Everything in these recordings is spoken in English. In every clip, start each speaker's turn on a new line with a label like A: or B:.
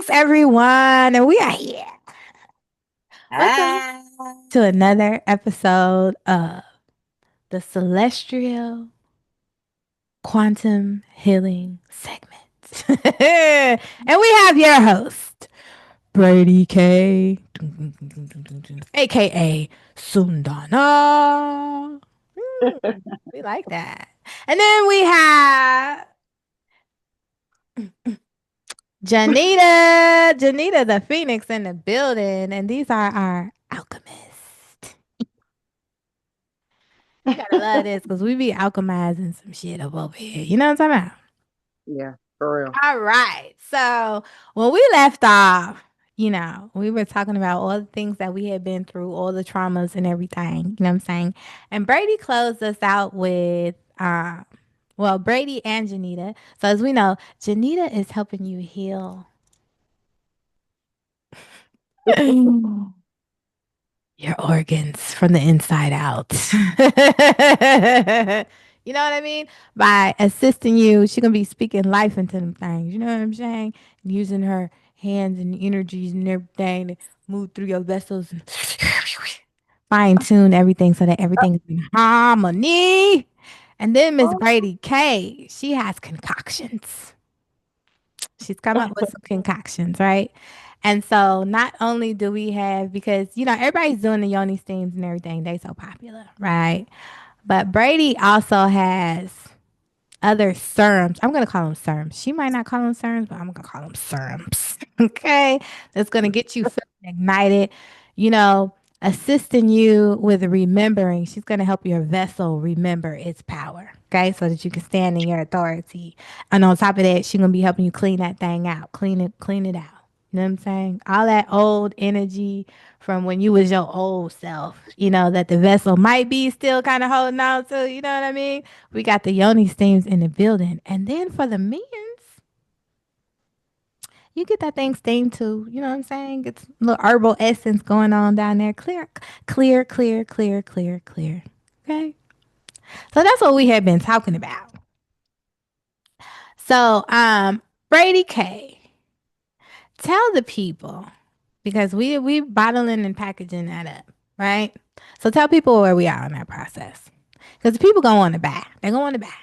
A: Greetings, everyone, and we are here. Welcome
B: Ah,
A: to another episode of the Celestial Quantum Healing segment. And we have your host, Brady K, aka Sundana. We like that. And then we have Janita the Phoenix in the building, and these are our alchemists. You gotta love this because we be alchemizing some shit up over here. You know what I'm talking about?
B: yeah, for real.
A: All right. So when we left off, we were talking about all the things that we had been through, all the traumas and everything. You know what I'm saying? And Brady closed us out with Brady and Janita. So as we know, Janita is helping you heal your organs from the inside out. You know what I mean? By assisting you, she gonna be speaking life into them things. You know what I'm saying? Using her hands and energies and everything to move through your vessels and fine tune everything so that everything is in harmony. And then Miss
B: Oh,
A: Brady K, she has concoctions. She's come up with some concoctions, right? And so not only do we have, because everybody's doing the yoni steams and everything, they so popular, right? But Brady also has other serums. I'm gonna call them serums. She might not call them serums, but I'm gonna call them serums. Okay, that's gonna get you feeling ignited. You know, assisting you with remembering. She's gonna help your vessel remember its power. Okay, so that you can stand in your authority. And on top of that, she's gonna be helping you clean that thing out, clean it out. You know what I'm saying? All that old energy from when you was your old self, that the vessel might be still kind of holding on to, you know what I mean? We got the yoni steams in the building. And then for the men's, you get that thing steamed too. You know what I'm saying? It's a little herbal essence going on down there. Clear, clear, clear, clear, clear, clear. Okay. So that's what we have been talking about. So, Brady K, tell the people because we bottling and packaging that up, right? So tell people where we are in that process. Because the people gonna want to buy. They're gonna want to buy.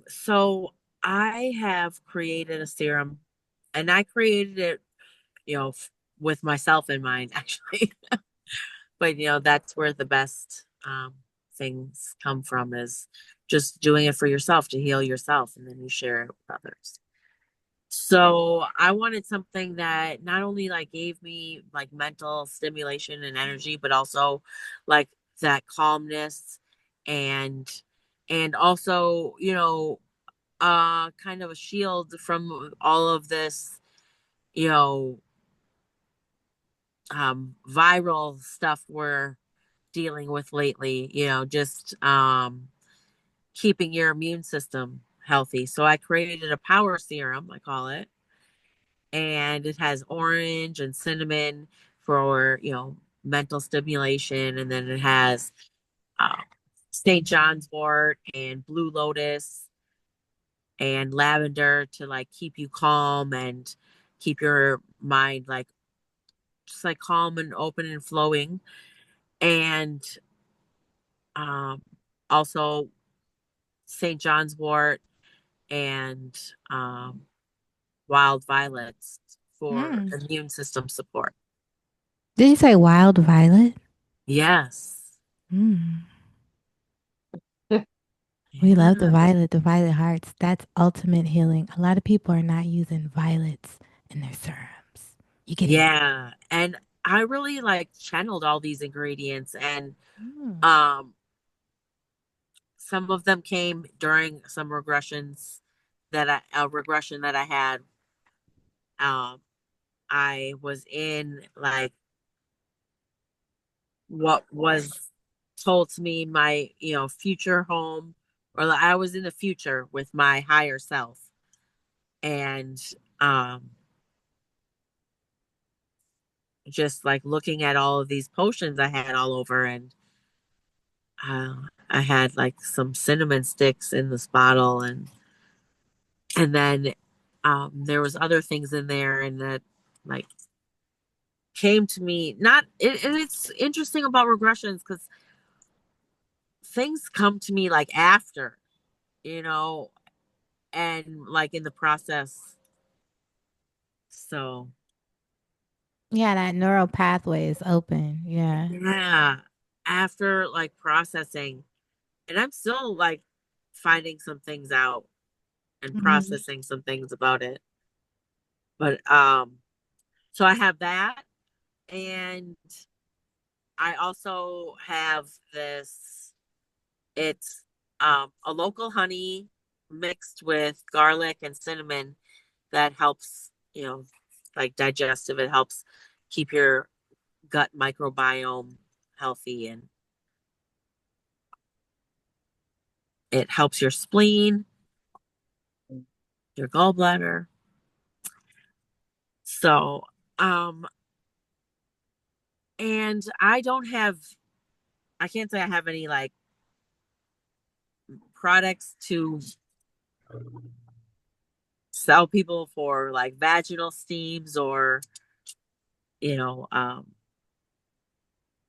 B: so I have created a serum, and I created it, with myself in mind, actually. But that's where the best things come from is just doing it for yourself to heal yourself, and then you share it with others. So I wanted something that not only like gave me like mental stimulation and energy, but also like that calmness and also, kind of a shield from all of this, you know, viral stuff we're dealing with lately, just keeping your immune system healthy. So I created a power serum, I call it, and it has orange and cinnamon for mental stimulation, and then it has uh, St. John's wort and blue lotus and lavender to like keep you calm and keep your mind like just like calm and open and flowing, and um, also St. John's wort and um, wild violets for
A: Mm.
B: immune system support.
A: Did you say wild violet?
B: Yes.
A: Mm. We love
B: Yeah.
A: the violet hearts. That's ultimate healing. A lot of people are not using violets in their serums. You get it?
B: Yeah. And I really like channeled all these ingredients, and
A: Mm.
B: um some of them came during some regressions that a regression that I had. Um I was in like what was told to me my, future home, or like I was in the future with my higher self, and um just like looking at all of these potions I had all over, and uh, I had like some cinnamon sticks in this bottle, and then There was other things in there, and that like came to me. Not it, and it's interesting about regressions because things come to me like after, you know, and like in the process. So
A: Yeah, that neural pathway is open. Yeah.
B: yeah, after like processing, and I'm still like finding some things out and
A: Mhm.
B: processing some things about it. But so I have that, and I also have this. It's a local honey mixed with garlic and cinnamon that helps, like digestive. It helps keep your gut microbiome healthy, and it helps your spleen, your gallbladder. So, um, and I can't say I have any like products to sell people for like vaginal steams or, you know,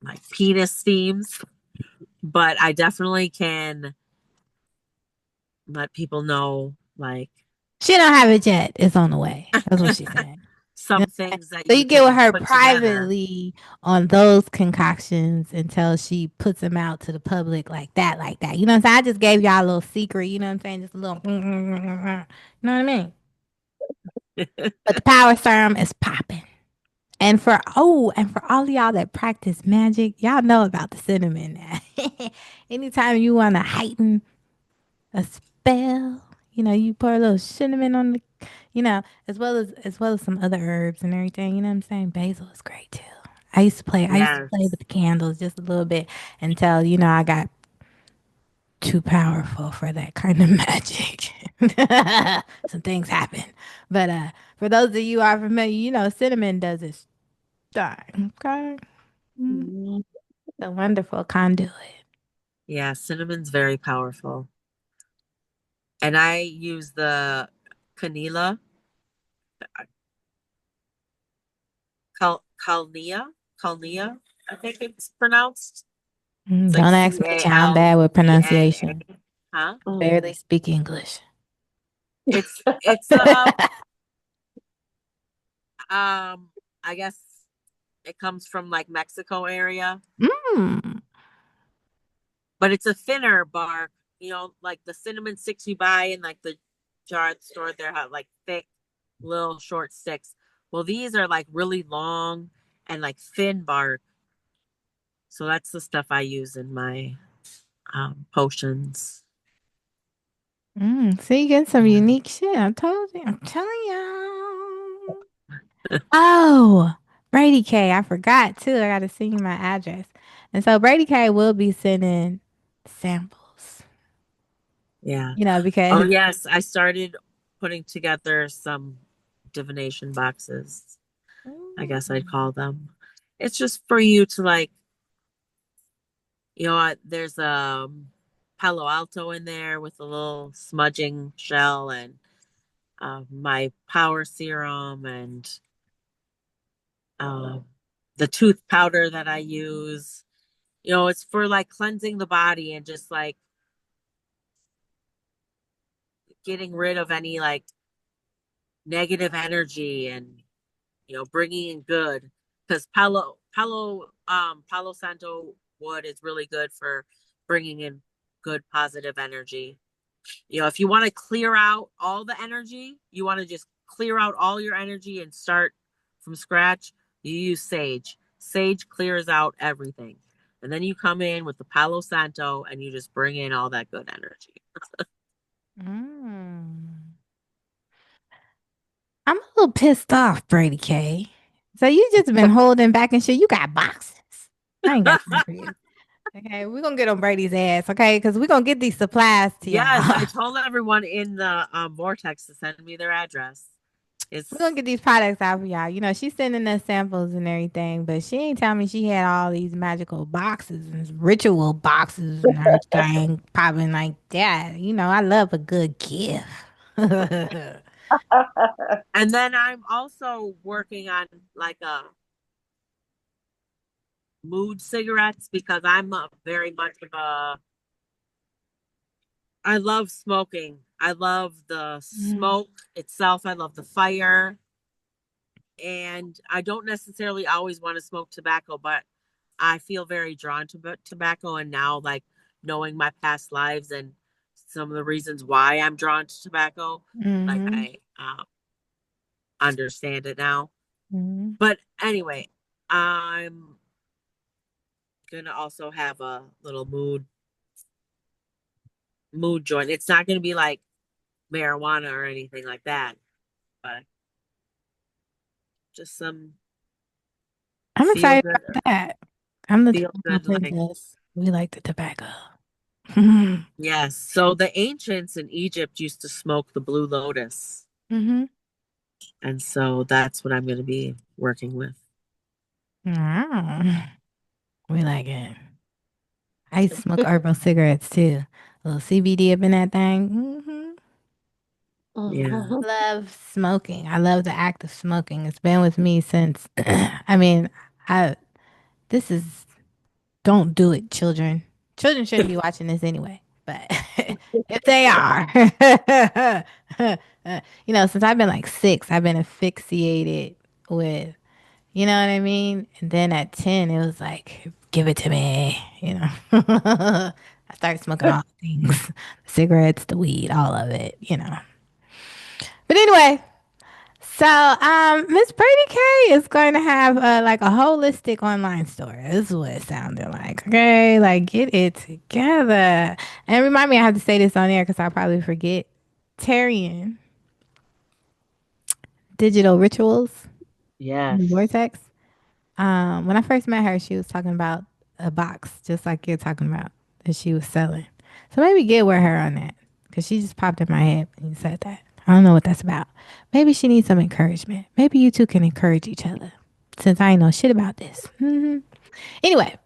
B: like penis steams, but I definitely can let people know like
A: She don't have it yet. It's on the way. That's what she said. You know
B: some
A: what I'm saying?
B: things that
A: So
B: you
A: you get with
B: can
A: her
B: put together.
A: privately on those concoctions until she puts them out to the public like that, like that. You know what I'm saying? I just gave y'all a little secret. You know what I'm saying? Just a little. You know what I mean? But the power serum is popping. And for all of y'all that practice magic, y'all know about the cinnamon. Anytime you want to heighten a spell, you pour a little cinnamon on the, as well as some other herbs and everything. You know what I'm saying? Basil is great too. I used to play
B: Yes.
A: with the candles just a little bit until I got too powerful for that kind of magic. Some things happen. But for those of you who are familiar, cinnamon does its thing. Okay. Mm,
B: Mhm.
A: a wonderful conduit.
B: Yeah, cinnamon's very powerful. And I use the canela, calnea, calnea, I think it's pronounced. It's like
A: Don't ask me, child. I'm bad with pronunciation.
B: Calnea. Huh?
A: Barely speak English.
B: It's I guess it comes from like Mexico area,
A: Mm.
B: but it's a thinner bark. Like the cinnamon sticks you buy in like the jar at the store, they're like thick, little short sticks. Well, these are like really long and like thin bark. So that's the stuff I use in my potions.
A: See, you get some
B: Yeah.
A: unique shit. I told you. I'm telling you. Oh, Brady K. I forgot too. I got to send you my address. And so Brady K will be sending samples,
B: Yeah. Oh,
A: because.
B: yes. I started putting together some divination boxes, I guess I'd
A: Mm.
B: call them. It's just for you to like, there's Palo Alto in there with a little smudging shell and my power serum and uh, the tooth powder that I use. It's for like cleansing the body and just like getting rid of any like negative energy and bringing in good because Palo Santo wood is really good for bringing in good positive energy. If you want to clear out all the energy, you want to just clear out all your energy and start from scratch, you use sage. Sage clears out everything. And then you come in with the Palo Santo and you just bring in all that good energy.
A: Mm. I'm a little pissed off, Brady K. So you just been holding back and shit. You got boxes. I ain't got time for you. Okay, we're gonna get on Brady's ass, okay? Because we're gonna get these supplies to
B: Yes,
A: y'all.
B: I told everyone in the vortex to send me their address.
A: We're gonna
B: It's
A: get these products out for y'all. She's sending us samples and everything, but she ain't telling me she had all these magical boxes and ritual boxes and everything popping like that. I love a good gift.
B: And then I'm also working on like a mood cigarettes because I'm a very much of a I love smoking. I love the
A: Mm,
B: smoke itself. I love the fire. And I don't necessarily always want to smoke tobacco, but I feel very drawn to tobacco. And now, like knowing my past lives and some of the reasons why I'm drawn to tobacco, like
A: mhm,
B: I understand it now.
A: mhm.
B: But anyway, I'm gonna also have a little mood joint. It's not gonna be like marijuana or anything like that, but just some
A: I'm
B: feel
A: excited
B: good,
A: about that. I'm the
B: feel
A: tobacco
B: good like
A: princess. We like the tobacco. Mhm.
B: yes. So the ancients in Egypt used to smoke the blue lotus.
A: Mhm.
B: And so that's what I'm going to be working with.
A: Wow. We like it. I used to smoke herbal cigarettes too. A little CBD up in that thing.
B: Yeah.
A: Love smoking. I love the act of smoking. It's been with me since. I mean, I. This is. Don't do it, children. Children shouldn't be watching this anyway. But if they are, since I've been like 6, I've been asphyxiated with. You know what I mean? And then at 10, it was like, give it to me. I started smoking all the things, the cigarettes, the weed, all of it. But anyway, so Miss Brady K is going to have like a holistic online store. This is what it sounded like. Okay, like get it together. And remind me, I have to say this on air because I'll probably forget. Tarian, digital rituals,
B: Yes.
A: vortex. When I first met her, she was talking about a box, just like you're talking about, that she was selling. So maybe get with her on that, because she just popped in my head when you said that. I don't know what that's about. Maybe she needs some encouragement. Maybe you two can encourage each other, since I ain't know shit about this. Anyway,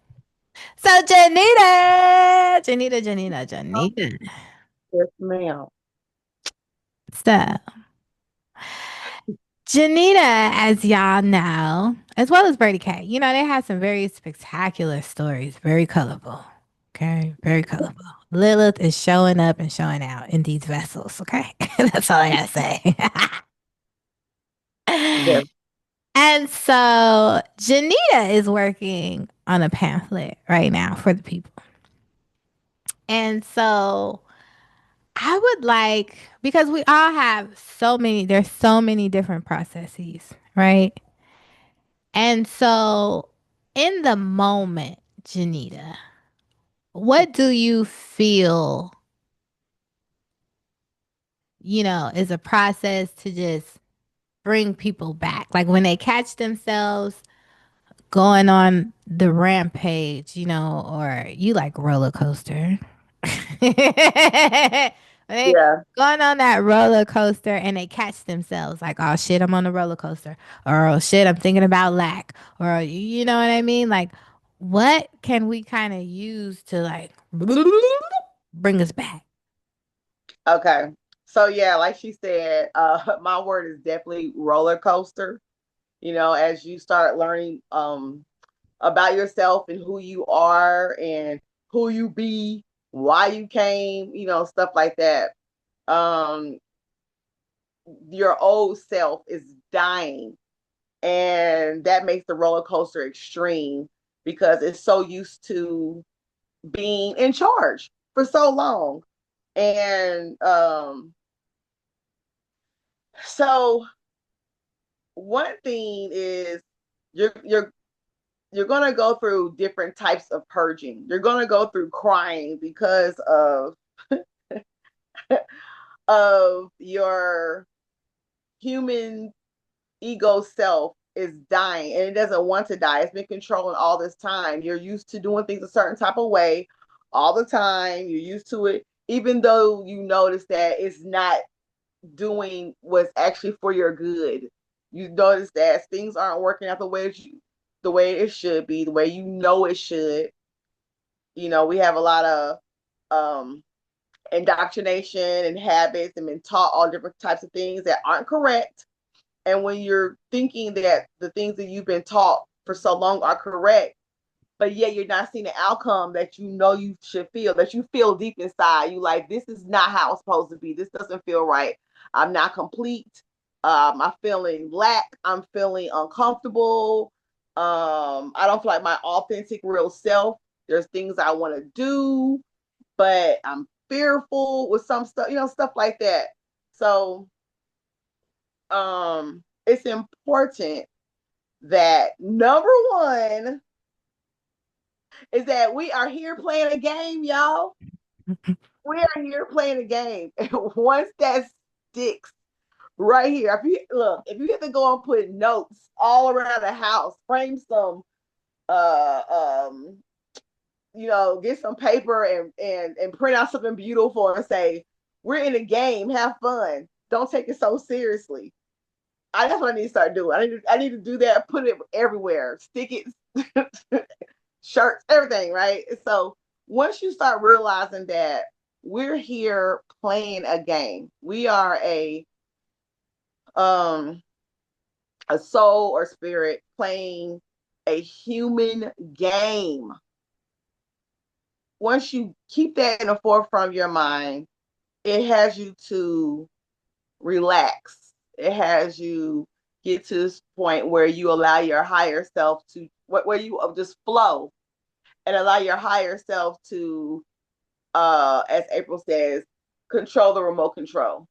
A: so Janita.
C: Yes, ma'am.
A: So Janita, as y'all know, as well as Brady K, they have some very spectacular stories, very colorful. Okay, very colorful. Lilith is showing up and showing out in these vessels. Okay, that's all I gotta say.
C: Yes.
A: And so Janita is working on a pamphlet right now for the people. And so I would like, because we all have there's so many different processes, right? And so, in the moment, Janita, what do you feel, is a process to just bring people back? Like when they catch themselves going on the rampage, or you like roller coaster. When they
C: Yeah.
A: going on that roller coaster and they catch themselves like, oh shit, I'm on the roller coaster. Or oh shit, I'm thinking about lack. Or you know what I mean? Like, what can we kind of use to like bring us back?
C: Okay. So yeah, like she said, my word is definitely roller coaster. As you start learning about yourself and who you are and who you be, why you came, stuff like that. Um, your old self is dying, and that makes the roller coaster extreme because it's so used to being in charge for so long. And so one thing is you're you're going to go through different types of purging. You're going to go through crying because of your human ego self is dying, and it doesn't want to die. It's been controlling all this time. You're used to doing things a certain type of way all the time. You're used to it, even though you notice that it's not doing what's actually for your good. You notice that things aren't working out the way it should be, the way it should. We have a lot of um indoctrination and habits and been taught all different types of things that aren't correct. And when you're thinking that the things that you've been taught for so long are correct, but yet you're not seeing the outcome that you know you should feel, that you feel deep inside, you like, this is not how it's supposed to be. This doesn't feel right. I'm not complete. I'm feeling lack. I'm feeling uncomfortable. I don't feel like my authentic real self. There's things I want to do, but I'm fearful with some stuff, stuff like that. So it's important that number one is that we are here playing a game, y'all. We are here playing a game. And once that sticks right here, if you get to go and put notes all around the house, frame some uh um get some paper and print out something beautiful and say, we're in a game, have fun. Don't take it so seriously. That's what I need to start doing. I need to do that, put it everywhere, stick it, shirts, everything, right? So once you start realizing that we're here playing a game, we are um a soul or spirit playing a human game. Once you keep that in the forefront of your mind, it has you to relax. It has you get to this point where you allow your higher self to, where you just flow and allow your higher self to, as April says, control the remote control.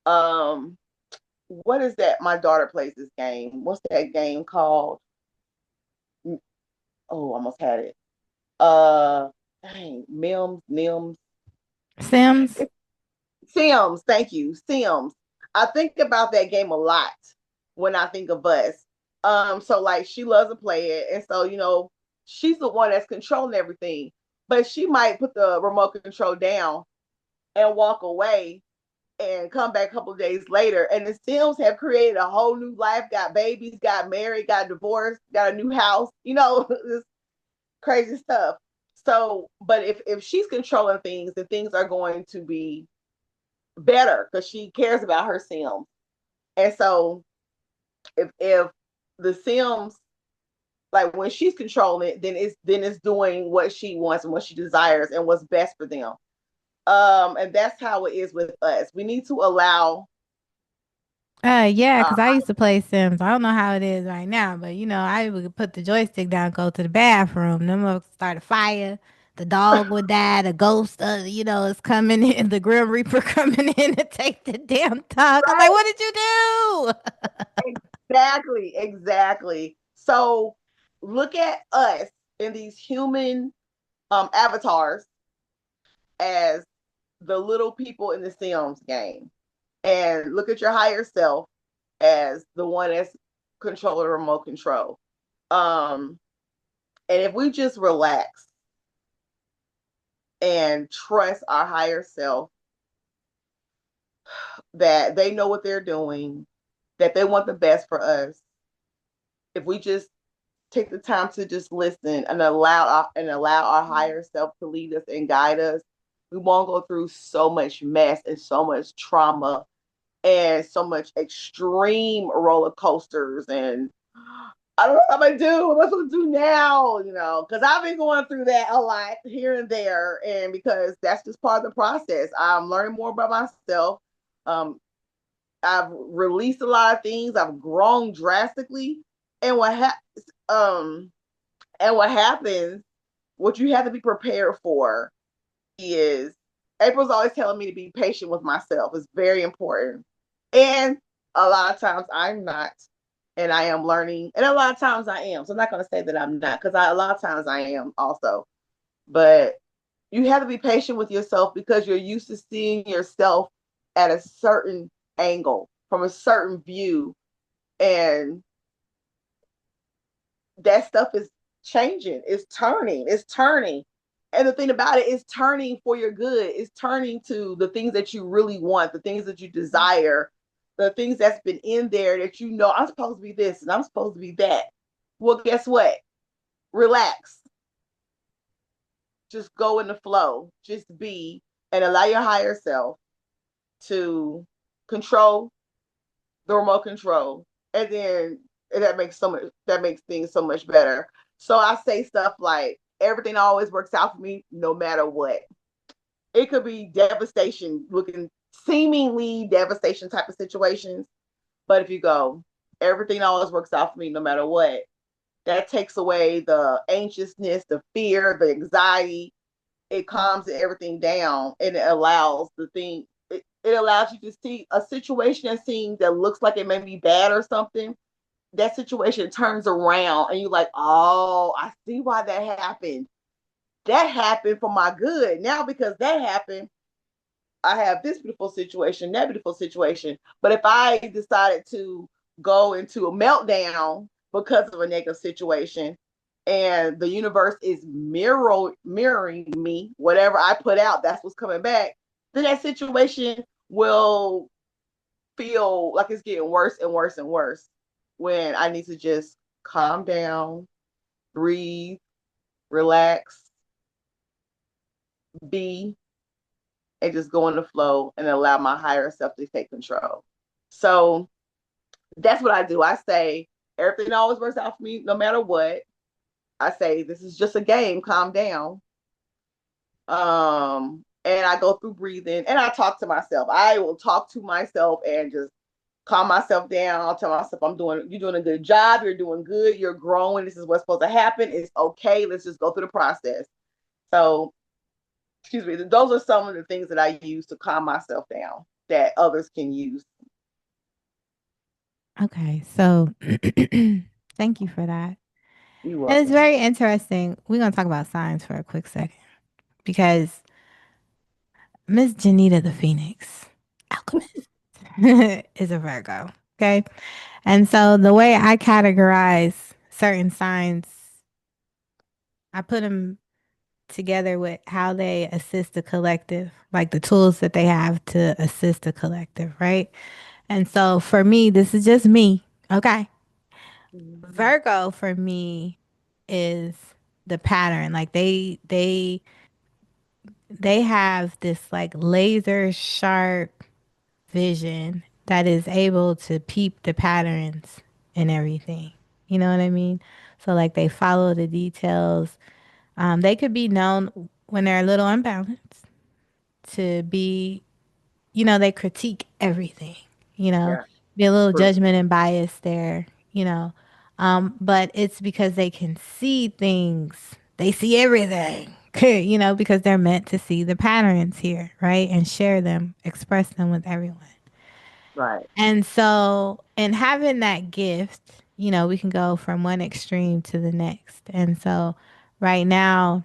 C: What is that? My daughter plays this game. What's that game called? Oh, almost had it. Dang, Mims.
A: Sims.
C: Sims, thank you. Sims. I think about that game a lot when I think of us. So like she loves to play it, and so she's the one that's controlling everything. But she might put the remote control down and walk away and come back a couple of days later. And the Sims have created a whole new life, got babies, got married, got divorced, got a new house, this crazy stuff. So, but if she's controlling things, then things are going to be better because she cares about her Sims. And so if the Sims, like when she's controlling it, then it's doing what she wants and what she desires and what's best for them. And that's how it is with us. We need to allow
A: Yeah,
C: uh
A: because I used to play Sims. I don't know how it is right now, but I would put the joystick down, go to the bathroom. Then we'll start a fire. The dog would die. The ghost, is coming in. The Grim Reaper coming in to take the damn dog. I'm like,
C: right,
A: what did you do?
C: exactly. So look at us in these human avatars as the little people in the Sims game, and look at your higher self as the one that's controlling remote control. Um, and if we just relax and trust our higher self that they know what they're doing, that they want the best for us, if we just take the time to just listen and allow our higher self to lead us and guide us, we won't go through so much mess and so much trauma and so much extreme roller coasters. And I don't know what I'm gonna do. What am I supposed to do now? Because I've been going through that a lot here and there, and because that's just part of the process. I'm learning more about myself. Um, I've released a lot of things. I've grown drastically, and um, what happens, what you have to be prepared for is April's always telling me to be patient with myself. It's very important. And a lot of times I'm not. And I am learning. And a lot of times I am. So I'm not going to say that I'm not, because a lot of times I am also. But you have to be patient with yourself because you're used to seeing yourself at a certain angle, from a certain view. And that stuff is changing. It's turning. And the thing about it is turning for your good. It's turning to the things that you really want, the things that you desire, the things that's been in there that I'm supposed to be this and I'm supposed to be that. Well, guess what? Relax. Just go in the flow. Just be and allow your higher self to control the remote control, and then that makes things so much better. So I say stuff like everything always works out for me no matter what. It could be devastation, looking seemingly devastation type of situations, but if you go, everything always works out for me no matter what, that takes away the anxiousness, the fear, the anxiety. It calms everything down, and it allows it allows you to see a situation that looks like it may be bad or something. That situation turns around and you're like, oh, I see why that happened. That happened for my good. Now, because that happened, I have this beautiful situation, that beautiful situation. But if I decided to go into a meltdown because of a negative situation, and the universe is mirroring me, whatever I put out, that's what's coming back, then that situation will feel like it's getting worse and worse and worse, when I need to just calm down, breathe, relax, be, and just go in the flow and allow my higher self to take control. So that's what I do. I say everything always works out for me no matter what. I say this is just a game, calm down. And I go through breathing and I talk to myself. I will talk to myself and just calm myself down. I'll tell myself you're doing a good job, you're doing good, you're growing, this is what's supposed to happen. It's okay. Let's just go through the process. So, excuse me, those are some of the things that I use to calm myself down that others can use.
A: Okay, so thank you for that.
C: You're
A: And it's
C: welcome.
A: very interesting. We're going to talk about science for a quick second because Miss Janita the Phoenix, alchemist, is a Virgo. Okay. And so the way I categorize certain signs, I put them together with how they assist the collective, like the tools that they have to assist the collective, right? And so for me, this is just me. Okay.
C: Mm-hmm.
A: Virgo for me is the pattern. Like they have this like laser sharp vision that is able to peep the patterns and everything. You know what I mean? So like they follow the details. They could be known when they're a little unbalanced to be, they critique everything, you know,
C: Yeah,
A: be a little
C: true.
A: judgment and bias there, you know. But it's because they can see things, they see everything, because they're meant to see the patterns here, right? And share them, express them with everyone.
C: Right.
A: And so, in having that gift, we can go from one extreme to the next. And so, right now,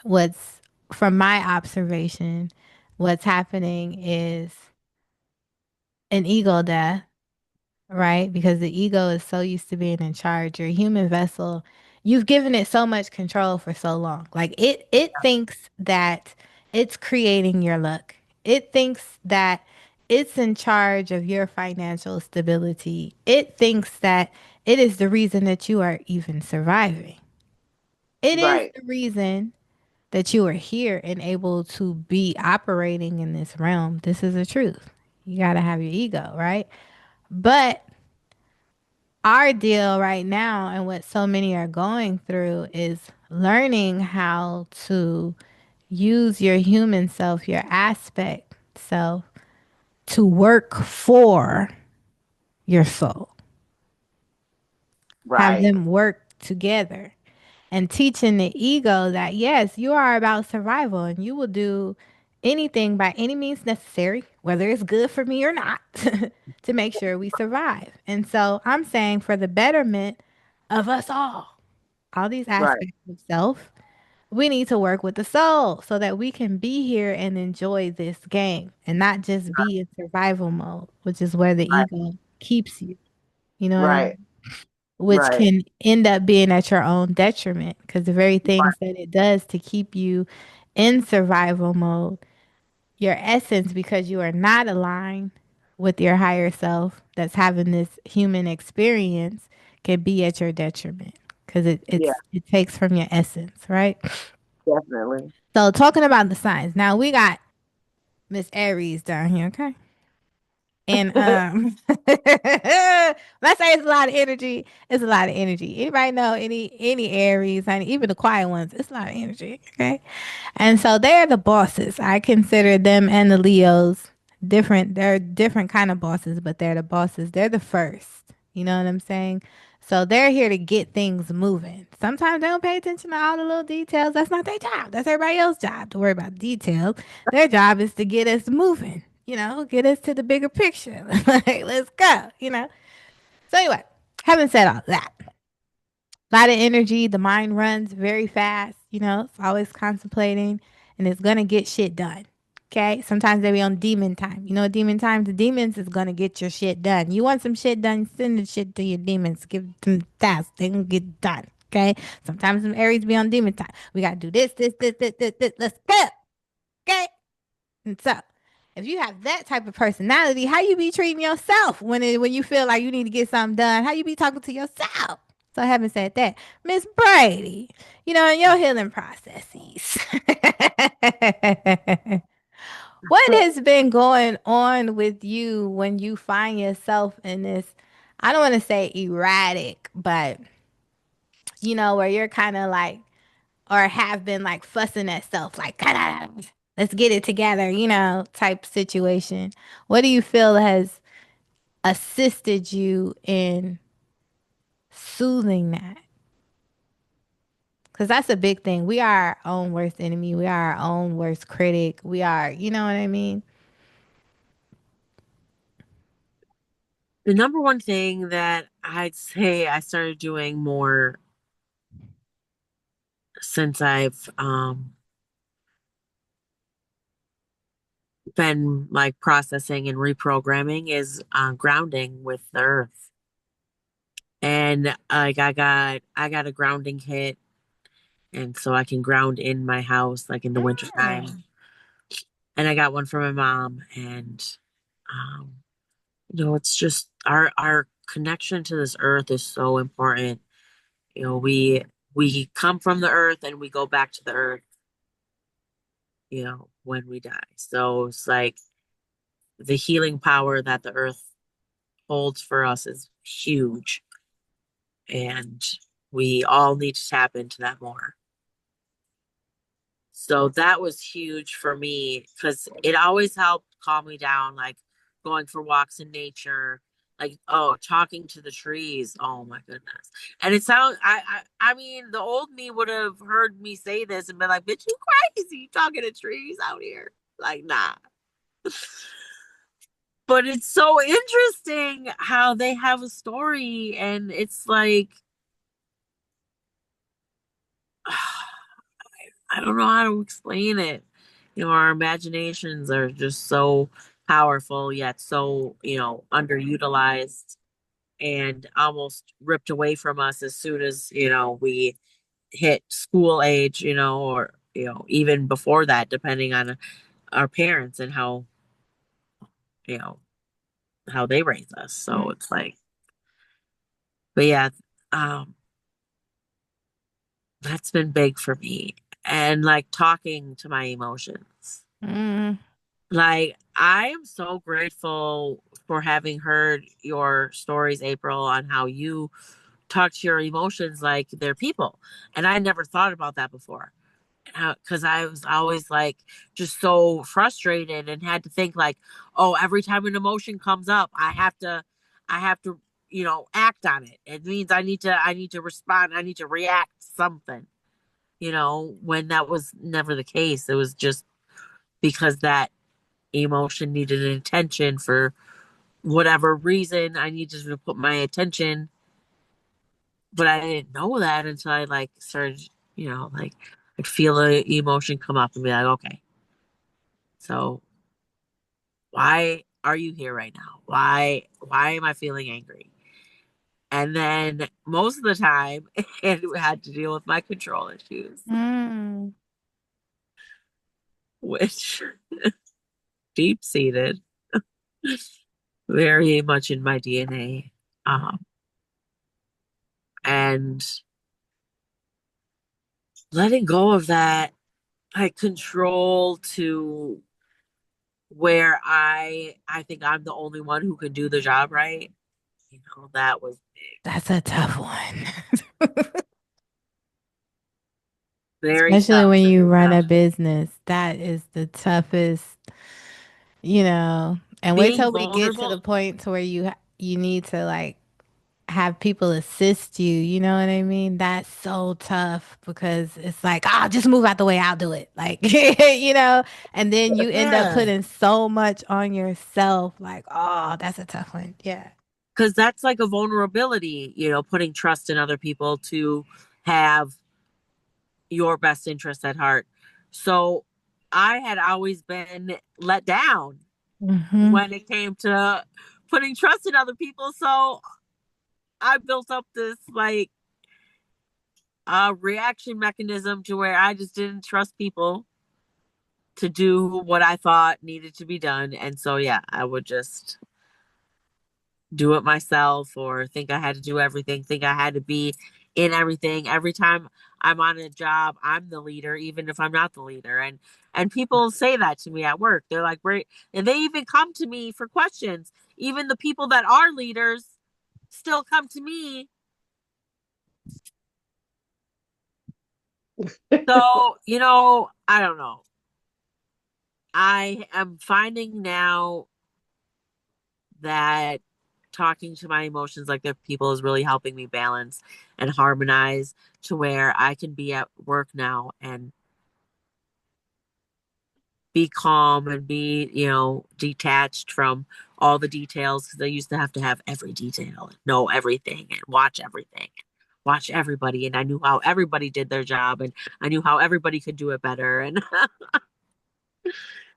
A: what's from my observation, what's happening is an ego death, right? Because the ego is so used to being in charge. Your human vessel, you've given it so much control for so long. Like it thinks that it's creating your luck. It thinks that it's in charge of your financial stability. It thinks that it is the reason that you are even surviving. It is
C: Right.
A: the reason that you are here and able to be operating in this realm. This is the truth. You got to have your ego, right? But our deal right now and what so many are going through is learning how to use your human self, your aspect self, to work for your soul. Have
C: Right.
A: them work together and teaching the ego that yes, you are about survival and you will do anything by any means necessary, whether it's good for me or not, to make sure we survive. And so I'm saying for the betterment of us all these
C: Right.
A: aspects of self, we need to work with the soul so that we can be here and enjoy this game and not just be in survival mode, which is where the
C: Right.
A: ego keeps you. You know what I
C: Right.
A: mean? Which
C: Right.
A: can end up being at your own detriment because the very things that it does to keep you in survival mode, your essence, because you are not aligned with your higher self that's having this human experience, can be at your detriment because
C: Yeah.
A: it takes from your essence, right?
C: definitely.
A: So talking about the signs. Now we got Miss Aries down here, okay? And when I say it's a lot of energy, it's a lot of energy. Anybody know any Aries, honey, even the quiet ones, it's a lot of energy, okay? And so they're the bosses. I consider them and the Leos different. They're different kind of bosses, but they're the bosses. They're the first. You know what I'm saying? So they're here to get things moving. Sometimes they don't pay attention to all the little details. That's not their job. That's everybody else's job to worry about details. Their job is to get us moving, get us to the bigger picture. Like, let's go, So anyway, having said all that, a lot of energy. The mind runs very fast. It's always contemplating and it's going to get shit done. Okay. Sometimes they be on demon time. You know what demon time? The demons is going to get your shit done. You want some shit done, send the shit to your demons. Give them tasks. They can get done. Okay. Sometimes some Aries be on demon time. We got to do this, this, this, this, this, this. Let's go. Okay. And so, if you have that type of personality, how you be treating yourself when you feel like you need to get something done? How you be talking to yourself? So, having said that, Miss Brady, in your healing processes, what has been going on with you when you find yourself in this? I don't want to say erratic, but where you're kind of like or have been like fussing at self, like, let's get it together, type situation. What do you feel has assisted you in soothing that? Because that's a big thing. We are our own worst enemy. We are our own worst critic. We are, you know what I mean?
B: The number one thing that I'd say I started doing more since I've been like processing and reprogramming is grounding with the earth. And like I got a grounding kit, and so I can ground in my house like in the wintertime.
A: Mm.
B: And I got one for my mom, and um it's just our connection to this earth is so important. We come from the earth and we go back to the earth, when we die. So it's like the healing power that the earth holds for us is huge, and we all need to tap into that more. So that was huge for me because it always helped calm me down, like going for walks in nature, like talking to the trees. Oh my goodness. And it sounds I mean, the old me would have heard me say this and been like, bitch, you crazy, you talking to trees out here. Like, nah. But it's so interesting how they have a story, and it's like I don't know how to explain it. Our imaginations are just so powerful, yet so, underutilized and almost ripped away from us as soon as, we hit school age, or, even before that, depending on our parents and you know, how they raise us. So it's like, but yeah, um, that's been big for me. And like talking to my emotions.
A: Mm.
B: Like, I am so grateful for having heard your stories, April, on how you talk to your emotions like they're people. And I never thought about that before. Because I was always like just so frustrated and had to think like, oh, every time an emotion comes up, I have to, act on it. It means I need to respond. I need to react to something, when that was never the case. It was just because that emotion needed an attention for whatever reason. I needed to put my attention, but I didn't know that until I like started, like I'd feel a emotion come up and be like, okay, so why are you here right now? Why am I feeling angry? And then most of the time it had to deal with my control issues,
A: Mm.
B: which deep seated, very much in my DNA. And letting go of that like control to where I think I'm the only one who can do the job right. That was big.
A: That's a tough one.
B: Very
A: Especially
B: tough.
A: when you
B: Very
A: run a
B: tough.
A: business. That is the toughest, you know. And wait
B: Being
A: till we get to the
B: vulnerable,
A: point to where you need to like have people assist you. You know what I mean? That's so tough because it's like, ah, just move out the way. I'll do it. Like, and then you end up
B: yeah.
A: putting so much on yourself. Like, oh, that's a tough one. Yeah.
B: Because that's like a vulnerability, putting trust in other people to have your best interests at heart. So I had always been let down
A: Hmm.
B: when it came to putting trust in other people. So I built up this like reaction mechanism to where I just didn't trust people to do what I thought needed to be done. And so, yeah, I would just do it myself or think I had to do everything, think I had to be in everything. Every time I'm on a job, I'm the leader, even if I'm not the leader. And people say that to me at work. They're like, great. And they even come to me for questions. Even the people that are leaders still come to me. So, I don't know. I am finding now that talking to my emotions like they're people is really helping me balance and harmonize to where I can be at work now and be calm and be, detached from all the details because I used to have every detail and know everything and watch everything. Watch everybody, and I knew how everybody did their job, and I knew how everybody could do it better. And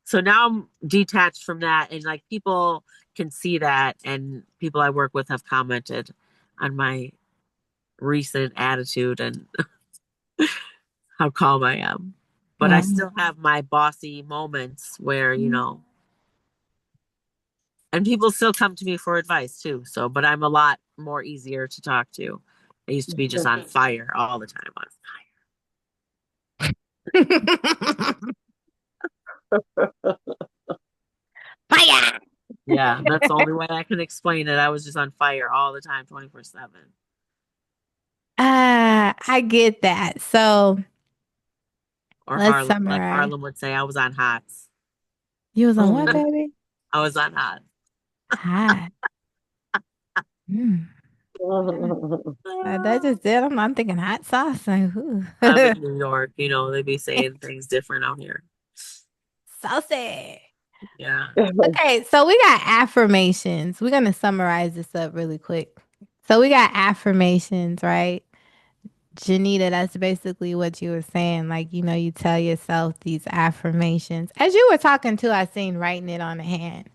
B: so now I'm detached from that, and like people can see that, and people I work with have commented on my recent attitude and how calm I am. But I
A: Wow.
B: still have my bossy moments where,
A: Mhm.
B: and people still come to me for advice too. So, but I'm a lot more easier to talk to. I used to be just on fire all the time on
A: Fire.
B: yeah, that's the only way I can explain it. I was just on fire all the time, 24/7.
A: Ah, I get that. So
B: Or
A: let's
B: Harlem, like
A: summarize.
B: Harlem would say, I was on hots.
A: You was on what,
C: Mhm.
A: baby?
B: I was on hot.
A: Hot. Mm. That just did. I'm thinking hot sauce. Like, ooh.
B: I'm in New York, they be saying things different out here.
A: Saucy.
B: Yeah.
A: Okay, so we got affirmations. We're gonna summarize this up really quick. So we got affirmations, right? Janita, that's basically what you were saying. Like, you tell yourself these affirmations. As you were talking to, I seen writing it on the hand.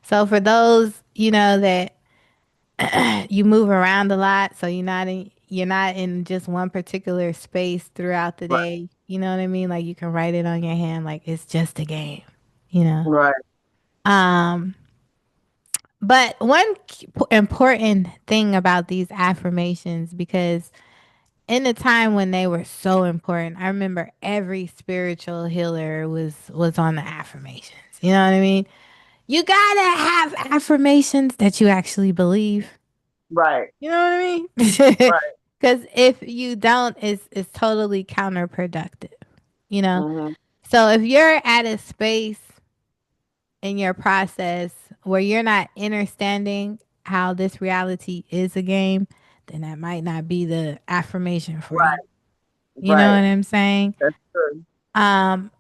A: So for those, that you move around a lot, so you're not in just one particular space throughout the
C: Right,
A: day. You know what I mean? Like you can write it on your hand like it's just a game, you know.
C: right,
A: Um but one important thing about these affirmations, because in the time when they were so important, I remember every spiritual healer was on the affirmations. You know what I mean? You gotta have affirmations that you actually believe.
C: right,
A: You know what I mean?
C: right.
A: Because if you don't, it's totally counterproductive. You know.
C: Hmm.
A: So if you're at a space in your process where you're not understanding how this reality is a game, then that might not be the affirmation for you.
C: Right,
A: You know
C: right.
A: what I'm saying?
C: That's true.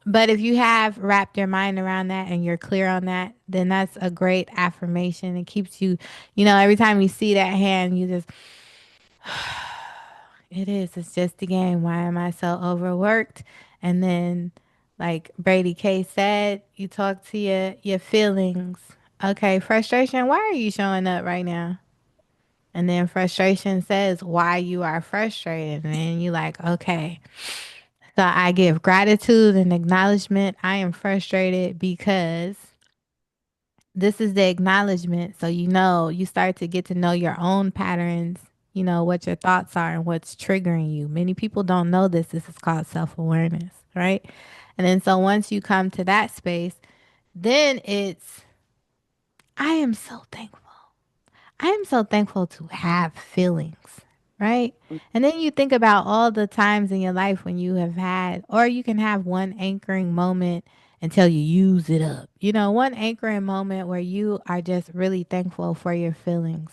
A: But if you have wrapped your mind around that and you're clear on that, then that's a great affirmation. It keeps you, every time you see that hand, you just, it is, it's just a game. Why am I so overworked? And then, like Brady K said, you talk to your feelings. Okay, frustration, why are you showing up right now? And then frustration says why you are frustrated. And then you like, okay. So I give gratitude and acknowledgement. I am frustrated because this is the acknowledgement. So you start to get to know your own patterns, what your thoughts are and what's triggering you. Many people don't know this. This is called self awareness, right? And then so once you come to that space, then it's, I am so thankful. I am so thankful to have feelings, right? And then you think about all the times in your life when you have had, or you can have one anchoring moment until you use it up. One anchoring moment where you are just really thankful for your feelings,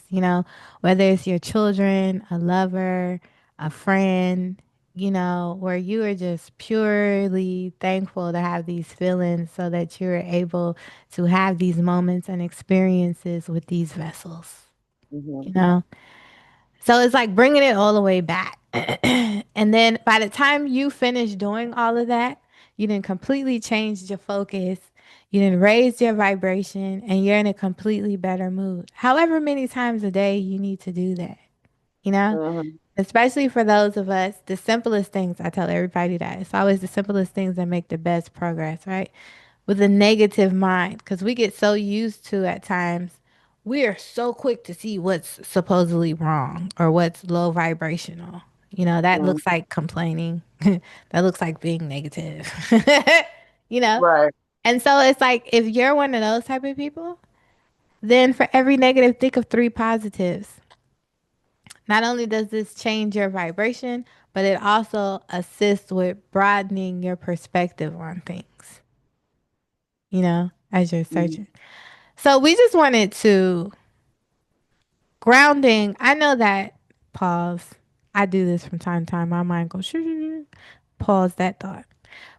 A: whether it's your children, a lover, a friend, where you are just purely thankful to have these feelings so that you're able to have these moments and experiences with these vessels
C: Mm-hmm.
A: you know? So it's like bringing it all the way back. And then by the time you finish doing all of that, you didn't completely change your focus. You didn't raise your vibration and you're in a completely better mood. However many times a day you need to do that, you know?
C: Mm-hmm.
A: Especially for those of us, the simplest things, I tell everybody that it's always the simplest things that make the best progress, right? With a negative mind, because we get so used to at times, we are so quick to see what's supposedly wrong or what's low vibrational. That
C: Mm-hmm.
A: looks like complaining, that looks like being negative, you know?
C: Right.
A: And so it's like, if you're one of those type of people, then for every negative, think of three positives. Not only does this change your vibration, but it also assists with broadening your perspective on things, as you're
C: Mm-hmm.
A: searching. So we just wanted to grounding. I know that pause. I do this from time to time. My mind goes shoo, shoo, shoo. Pause that thought.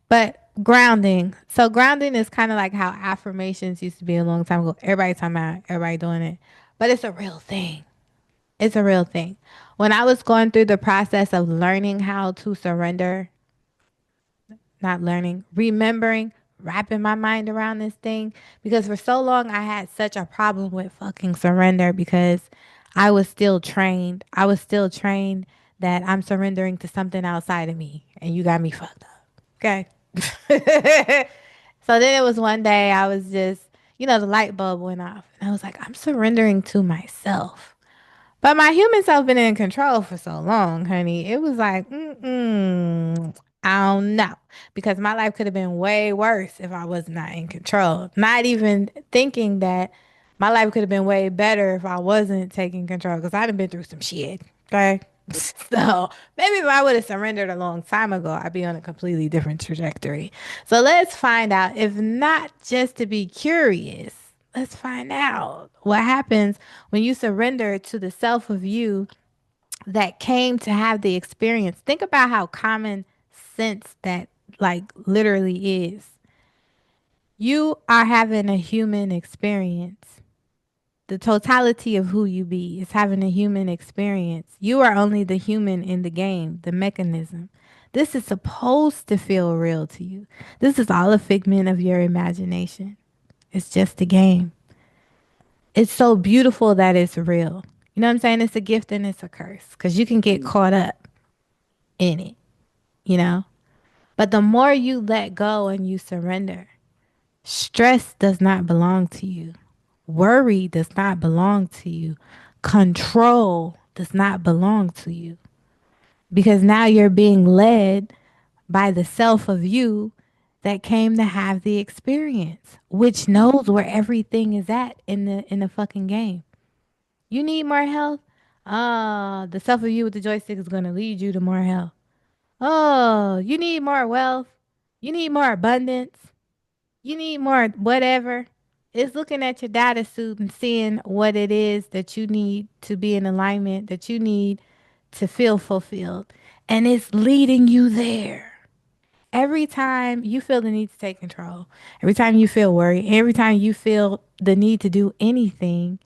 A: But grounding. So grounding is kind of like how affirmations used to be a long time ago. Everybody talking about it, everybody doing it. But it's a real thing. It's a real thing. When I was going through the process of learning how to surrender, not learning, remembering, wrapping my mind around this thing, because for so long I had such a problem with fucking surrender because I was still trained. I was still trained that I'm surrendering to something outside of me and you got me fucked up. Okay. So then it was one day I was just, the light bulb went off and I was like, I'm surrendering to myself. But my human self been in control for so long, honey. It was like, I don't know. Because my life could have been way worse if I was not in control. Not even thinking that my life could have been way better if I wasn't taking control. Because I'd have been through some shit. Okay. So maybe if I would have surrendered a long time ago, I'd be on a completely different trajectory. So let's find out. If not just to be curious, let's find out what happens when you surrender to the self of you that came to have the experience. Think about how common sense that like literally is. You are having a human experience. The totality of who you be is having a human experience. You are only the human in the game, the mechanism. This is supposed to feel real to you. This is all a figment of your imagination. It's just a game. It's so beautiful that it's real. You know what I'm saying? It's a gift and it's a curse because you can get caught up in it, you know? But the more you let go and you surrender, stress does not belong to you. Worry does not belong to you. Control does not belong to you because now you're being led by the self of you that came to have the experience, which knows where everything is at in the fucking game. You need more health? The self of you with the joystick is going to lead you to more health. Oh, you need more wealth. You need more abundance. You need more whatever. It's looking at your data suit and seeing what it is that you need to be in alignment, that you need to feel fulfilled. And it's leading you there. Every time you feel the need to take control, every time you feel worried, every time you feel the need to do anything,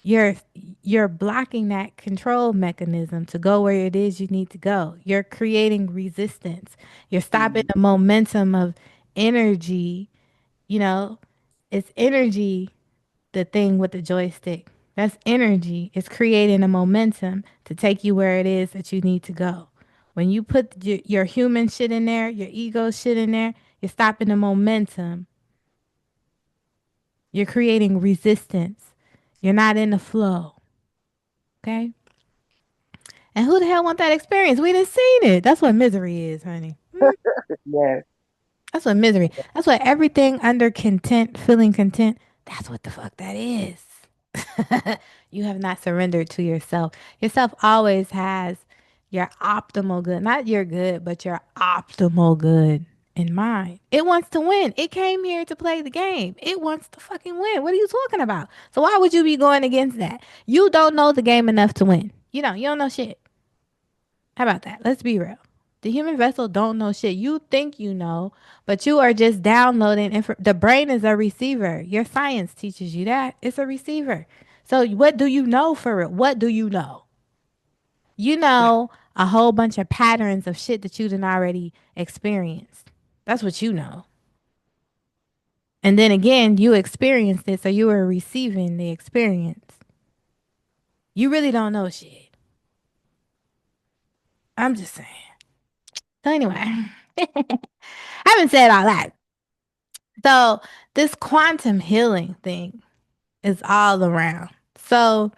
A: you're you're blocking that control mechanism to go where it is you need to go. You're creating resistance. You're stopping
C: Mm-hmm.
A: the momentum of energy. You know, it's energy, the thing with the joystick. That's energy. It's creating a momentum to take you where it is that you need to go. When you put your human shit in there, your ego shit in there, you're stopping the momentum. You're creating resistance. You're not in the flow. Okay. And who the hell want that experience? We didn't seen it. That's what misery is, honey.
C: Yes.
A: That's what misery. That's what everything under content, feeling content. That's what the fuck that is. You have not surrendered to yourself. Yourself always has your optimal good, not your good, but your optimal good in mind. It wants to win. It came here to play the game. It wants to fucking win. What are you talking about? So why would you be going against that? You don't know the game enough to win. You don't. You don't know shit. How about that? Let's be real. The human vessel don't know shit. You think you know, but you are just downloading. The brain is a receiver. Your science teaches you that. It's a receiver. So what do you know for it? What do you know? You know a whole bunch of patterns of shit that you didn't already experienced. That's what you know. And then again, you experienced it, so you were receiving the experience. You really don't know shit. I'm just saying. So anyway, having said all that, so this quantum healing thing is all around. So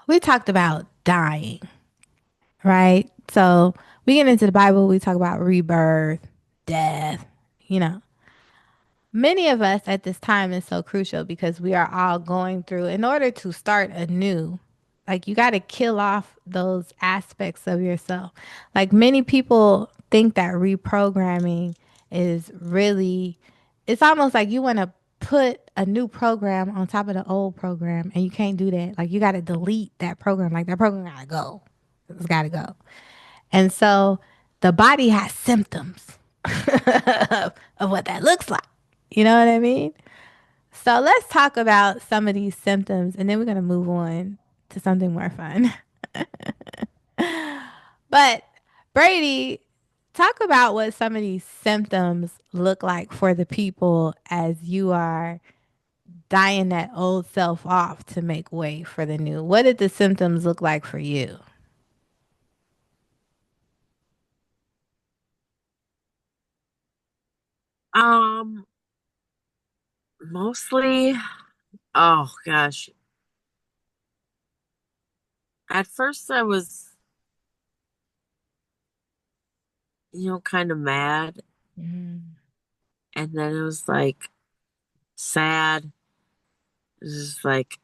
A: we talked about dying, right? So we get into the Bible, we talk about rebirth, death, you know. Many of us at this time is so crucial because we are all going through, in order to start anew, like you got to kill off those aspects of yourself. Like many people think that reprogramming is really, it's almost like you want to put a new program on top of the old program and you can't do that. Like you got to delete that program. Like that program got to go. It's got to go. And so the body has symptoms of what that looks like. You know what I mean? So let's talk about some of these symptoms and then we're going to move on to something more fun. But Brady, talk about what some of these symptoms look like for the people as you are dying that old self off to make way for the new. What did the symptoms look like for you?
B: Um, Mostly, oh gosh. At first I was, kind of mad,
A: Mm,
B: and then it was like sad. It was just like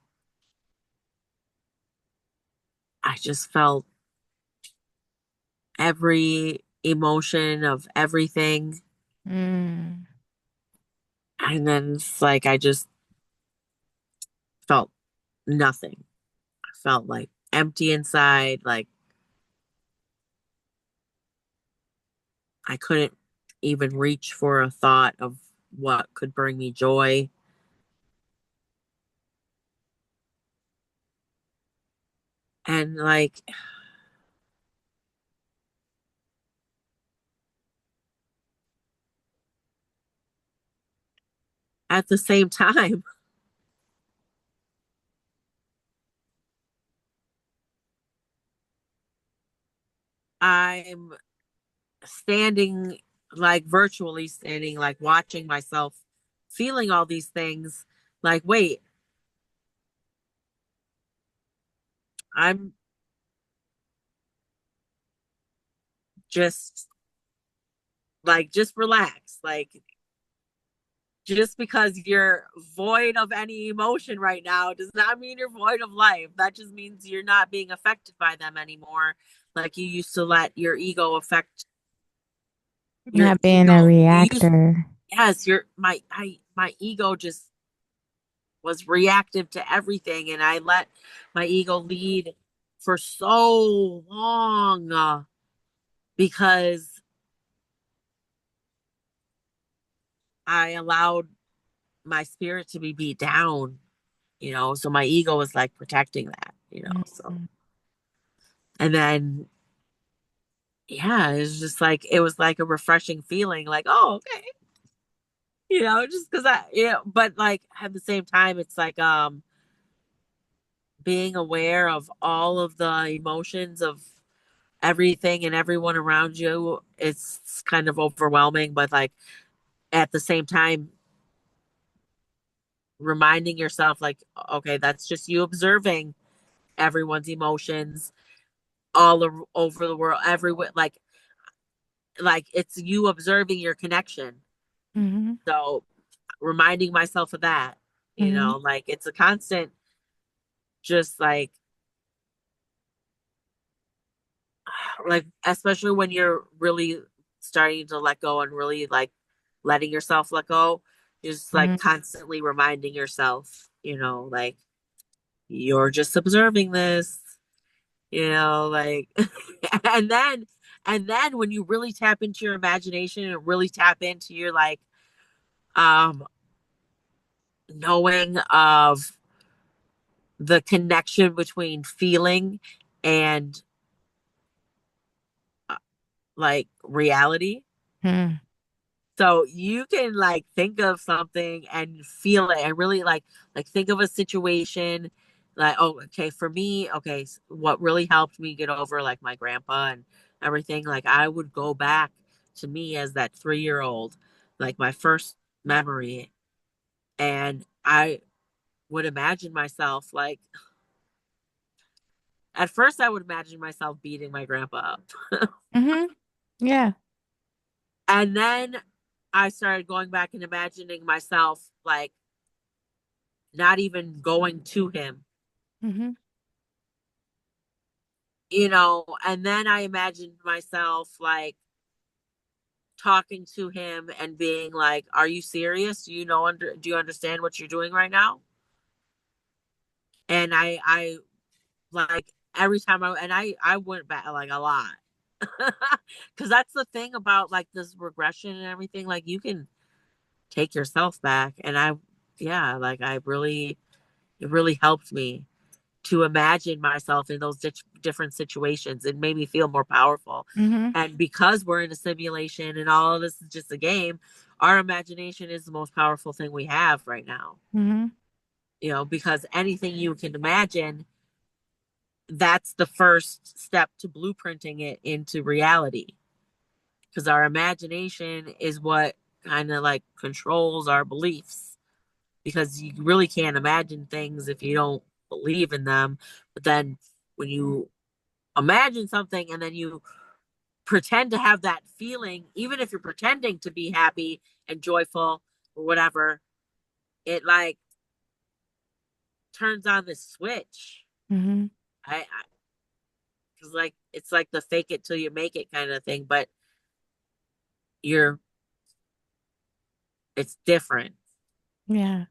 B: I just felt every emotion of everything.
A: mm,
B: And then it's like I just felt nothing. I felt like empty inside, like I couldn't even reach for a thought of what could bring me joy. And like at the same time, I'm standing, like virtually standing, like watching myself feeling all these things. Like, wait, I'm just just relax. Like, just because you're void of any emotion right now does not mean you're void of life. That just means you're not being affected by them anymore. Like you used to let your ego affect your
A: not being a
B: ego. You used,
A: reactor.
B: yes, my ego just was reactive to everything, and I let my ego lead for so long because I allowed my spirit to be beat down, so my ego was like protecting that. So,
A: Mm,
B: and then, yeah, it was like a refreshing feeling, like, oh, okay, just because but like at the same time, it's like, being aware of all of the emotions of everything and everyone around you, it's kind of overwhelming, but like at the same time, reminding yourself, like, okay, that's just you observing everyone's emotions. over the world, everywhere. Like it's you observing your connection.
A: Mm-hmm.
B: So reminding myself of that,
A: Mm-hmm.
B: like it's a constant, just like especially when you're really starting to let go and really like letting yourself let go, just like
A: Mm-hmm.
B: constantly reminding yourself, like you're just observing this, like and then when you really tap into your imagination and really tap into your like um knowing of the connection between feeling and uh, like reality.
A: Mm-hmm.
B: So you can like think of something and feel it and really like think of a situation like, oh, okay, for me, okay, what really helped me get over like my grandpa and everything, like I would go back to me as that 3-year old, like my first memory, and I would imagine myself like, at first I would imagine myself beating my grandpa up.
A: Mm-hmm. Yeah.
B: And then I started going back and imagining myself like not even going to him,
A: Mm-hmm.
B: and then I imagined myself like talking to him and being like, "Are you serious? Do you understand what you're doing right now?" And I like every time I went back like a lot. Because that's the thing about like this regression and everything, like you can take yourself back, and yeah, like it really helped me to imagine myself in those different situations. It made me feel more powerful.
A: Mm-hmm.
B: And because we're in a simulation and all of this is just a game, our imagination is the most powerful thing we have right now.
A: Mm-hmm.
B: Because anything you can imagine, that's the first step to blueprinting it into reality. Because our imagination is what kind of like controls our beliefs. Because you really can't imagine things if you don't believe in them. But then when you imagine something and then you pretend to have that feeling, even if you're pretending to be happy and joyful or whatever, it like turns on this switch.
A: Mm-hmm.
B: I Cause like it's like the fake it till you make it kind of thing, but you're it's different,
A: Yeah.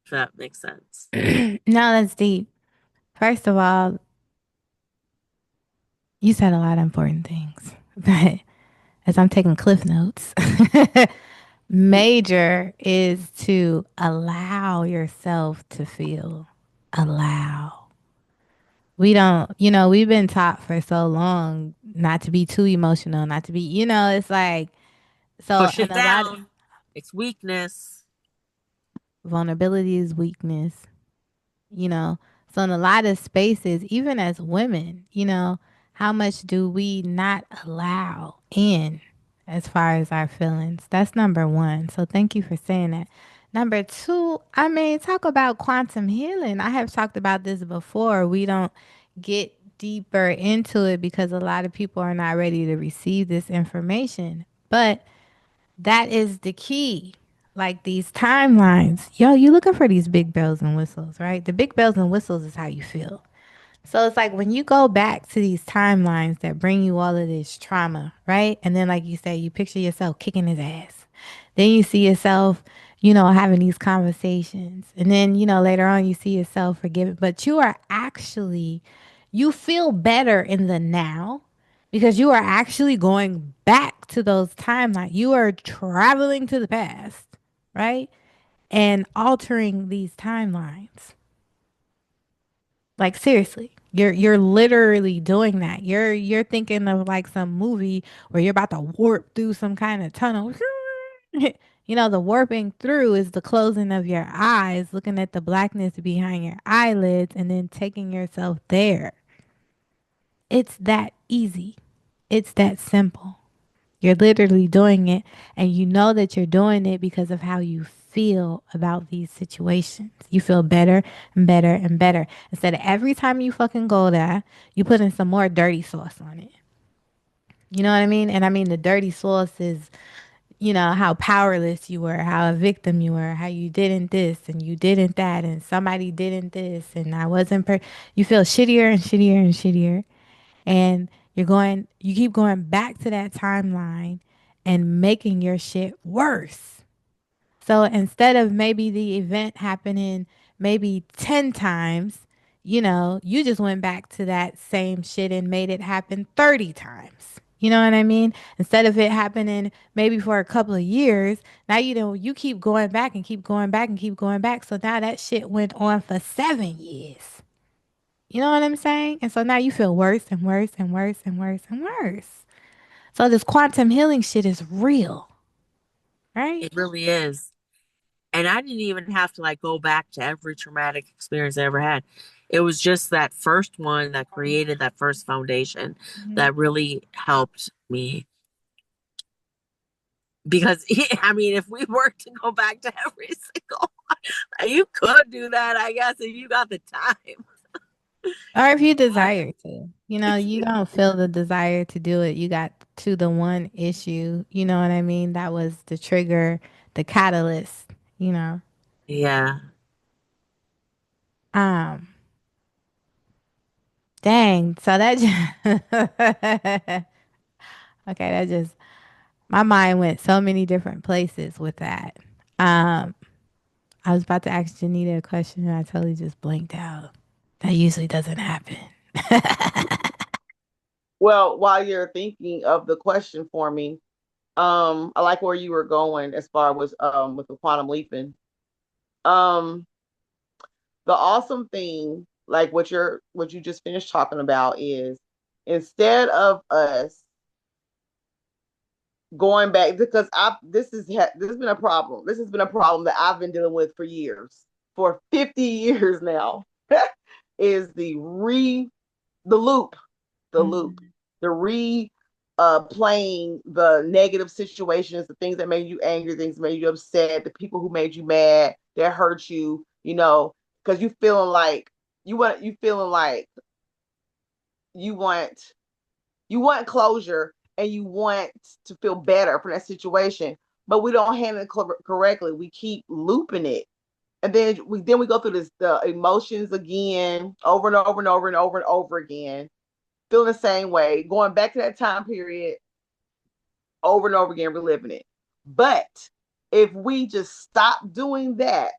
B: if that makes sense.
A: No, that's deep. First of all, you said a lot of important things, but as I'm taking cliff notes, major is to allow yourself to feel. Allow. We don't, we've been taught for so long not to be too emotional, not to be, it's like, so,
B: Push
A: and
B: it
A: a lot of
B: down. It's weakness.
A: vulnerability is weakness. you know. So in a lot of spaces, even as women, how much do we not allow in as far as our feelings? That's number one. So thank you for saying that. Number two, I mean, talk about quantum healing. I have talked about this before. We don't get deeper into it because a lot of people are not ready to receive this information. But that is the key. Like these timelines. Yo, you looking for these big bells and whistles, right? The big bells and whistles is how you feel. So it's like when you go back to these timelines that bring you all of this trauma, right? And then, like you say, you picture yourself kicking his ass. Then you see yourself, having these conversations. And then, later on, you see yourself forgiving. But you feel better in the now because you are actually going back to those timelines. You are traveling to the past, right? And altering these timelines. Like seriously, you're literally doing that. You're thinking of like some movie where you're about to warp through some kind of tunnel. The warping through is the closing of your eyes, looking at the blackness behind your eyelids, and then taking yourself there. It's that easy. It's that simple. You're literally doing it, and you know that you're doing it because of how you feel about these situations. You feel better and better and better. Instead of every time you fucking go there, you put in some more dirty sauce on it. You know what I mean? And I mean, the dirty sauce is, you know, how powerless you were, how a victim you were, how you didn't this and you didn't that, and somebody didn't this, and I wasn't you feel shittier and shittier and shittier. And you keep going back to that timeline and making your shit worse. So instead of maybe the event happening maybe 10 times, you know, you just went back to that same shit and made it happen 30 times. You know what I mean? Instead of it happening maybe for a couple of years, now you know you keep going back and keep going back and keep going back. So now that shit went on for 7 years. You know what I'm saying? And so now you feel worse and worse and worse and worse and worse. So this quantum healing shit is real, right?
B: It really is. And I didn't even have to like go back to every traumatic experience I ever had. It was just that first one that created that first foundation
A: Mhm.
B: that really helped me. Because I mean, if we were to go back to every single one, you could do that, I guess, if you got the time.
A: Or if you desire to, you know, you don't feel the desire to do it. You got to the one issue, you know what I mean? That was the trigger, the catalyst, you know.
B: Yeah.
A: Um, dang. So that just, okay, that just, my mind went so many different places with that. Um, I was about to ask Janita a question and I totally just blanked out. That usually doesn't happen.
C: Well, while you're thinking of the question for me, I like where you were going as far as with the quantum leaping. Um, the awesome thing, like what you just finished talking about, is instead of us going back, because I this has been a problem. This has been a problem that I've been dealing with for years, for 50 years now. Is the loop, the loop,
A: Mhm.
C: the re playing the negative situations, the things that made you angry, things that made you upset, the people who made you mad, that hurt you, you know, because you feeling like you want you want closure and you want to feel better from that situation, but we don't handle it correctly. We keep looping it. And then we go through the emotions again over and over and over and over and over again, feeling the same way, going back to that time period over and over again, reliving it. But if we just stop doing that,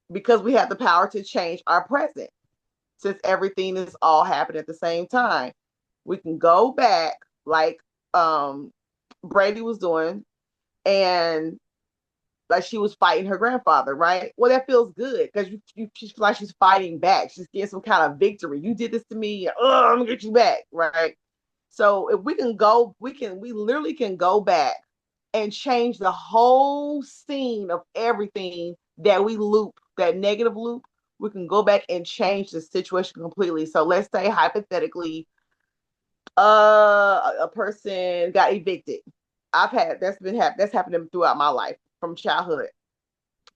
C: because we have the power to change our present, since everything is all happening at the same time, we can go back like um Brady was doing, and like she was fighting her grandfather, right? Well, that feels good because she feels like she's fighting back. She's getting some kind of victory. You did this to me. Oh, I'm gonna get you back, right? So if we can go, we literally can go back and change the whole scene of everything that we loop, that negative loop. We can go back and change the situation completely. So let's say hypothetically, a person got evicted. I've had that's happened throughout my life from childhood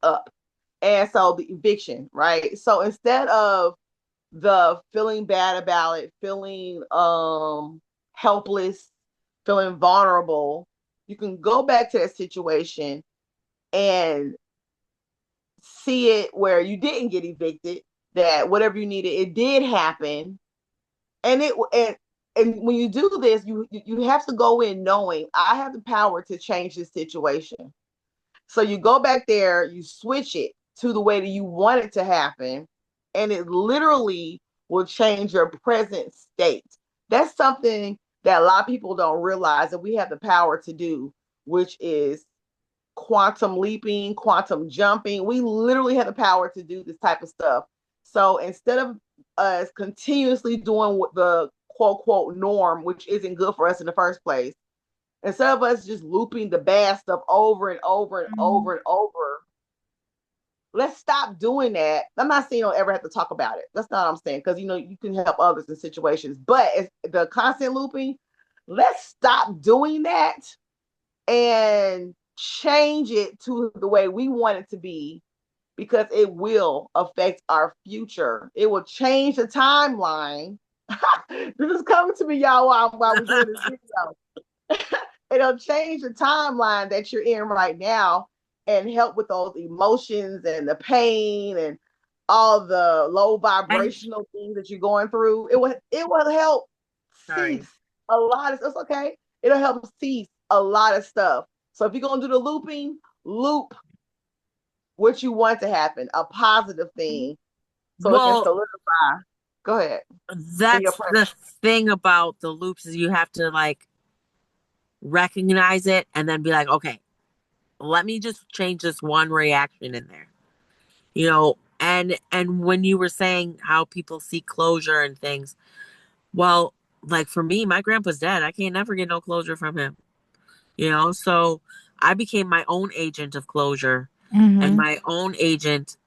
C: up. And so the eviction, right? So instead of the feeling bad about it, feeling helpless, feeling vulnerable, you can go back to that situation and see it where you didn't get evicted, that whatever you needed, it did happen. And when you do this, you have to go in knowing I have the power to change this situation. So you go back there, you switch it to the way that you want it to happen, and it literally will change your present state. That's something that a lot of people don't realize that we have the power to do, which is quantum leaping, quantum jumping. We literally have the power to do this type of stuff. So instead of us continuously doing what the quote quote norm, which isn't good for us in the first place, instead of us just looping the bad stuff over and over and over and over, let's stop doing that. I'm not saying you don't ever have to talk about it. That's not what I'm saying, because you know you can help others in situations. But it's the constant looping, let's stop doing that and change it to the way we want it to be because it will affect our future. It will change the timeline. This is coming to me, y'all, while we're doing this video. It'll change the timeline that you're in right now and help with those emotions and the pain and all the low
B: And
C: vibrational things that you're going through. It will help
B: sorry.
C: cease a lot of it's okay. It'll help cease a lot of stuff. So if you're gonna do the looping, loop what you want to happen, a positive thing, so it can
B: Well,
C: solidify. Go ahead. In your
B: that's
C: presence.
B: the thing about the loops is you have to like recognize it and then be like, okay, let me just change this one reaction in there. And when you were saying how people seek closure and things, well, like for me, my grandpa's dead. I can't never get no closure from him. So I became my own agent of closure and
A: Mm-hmm.
B: my own agent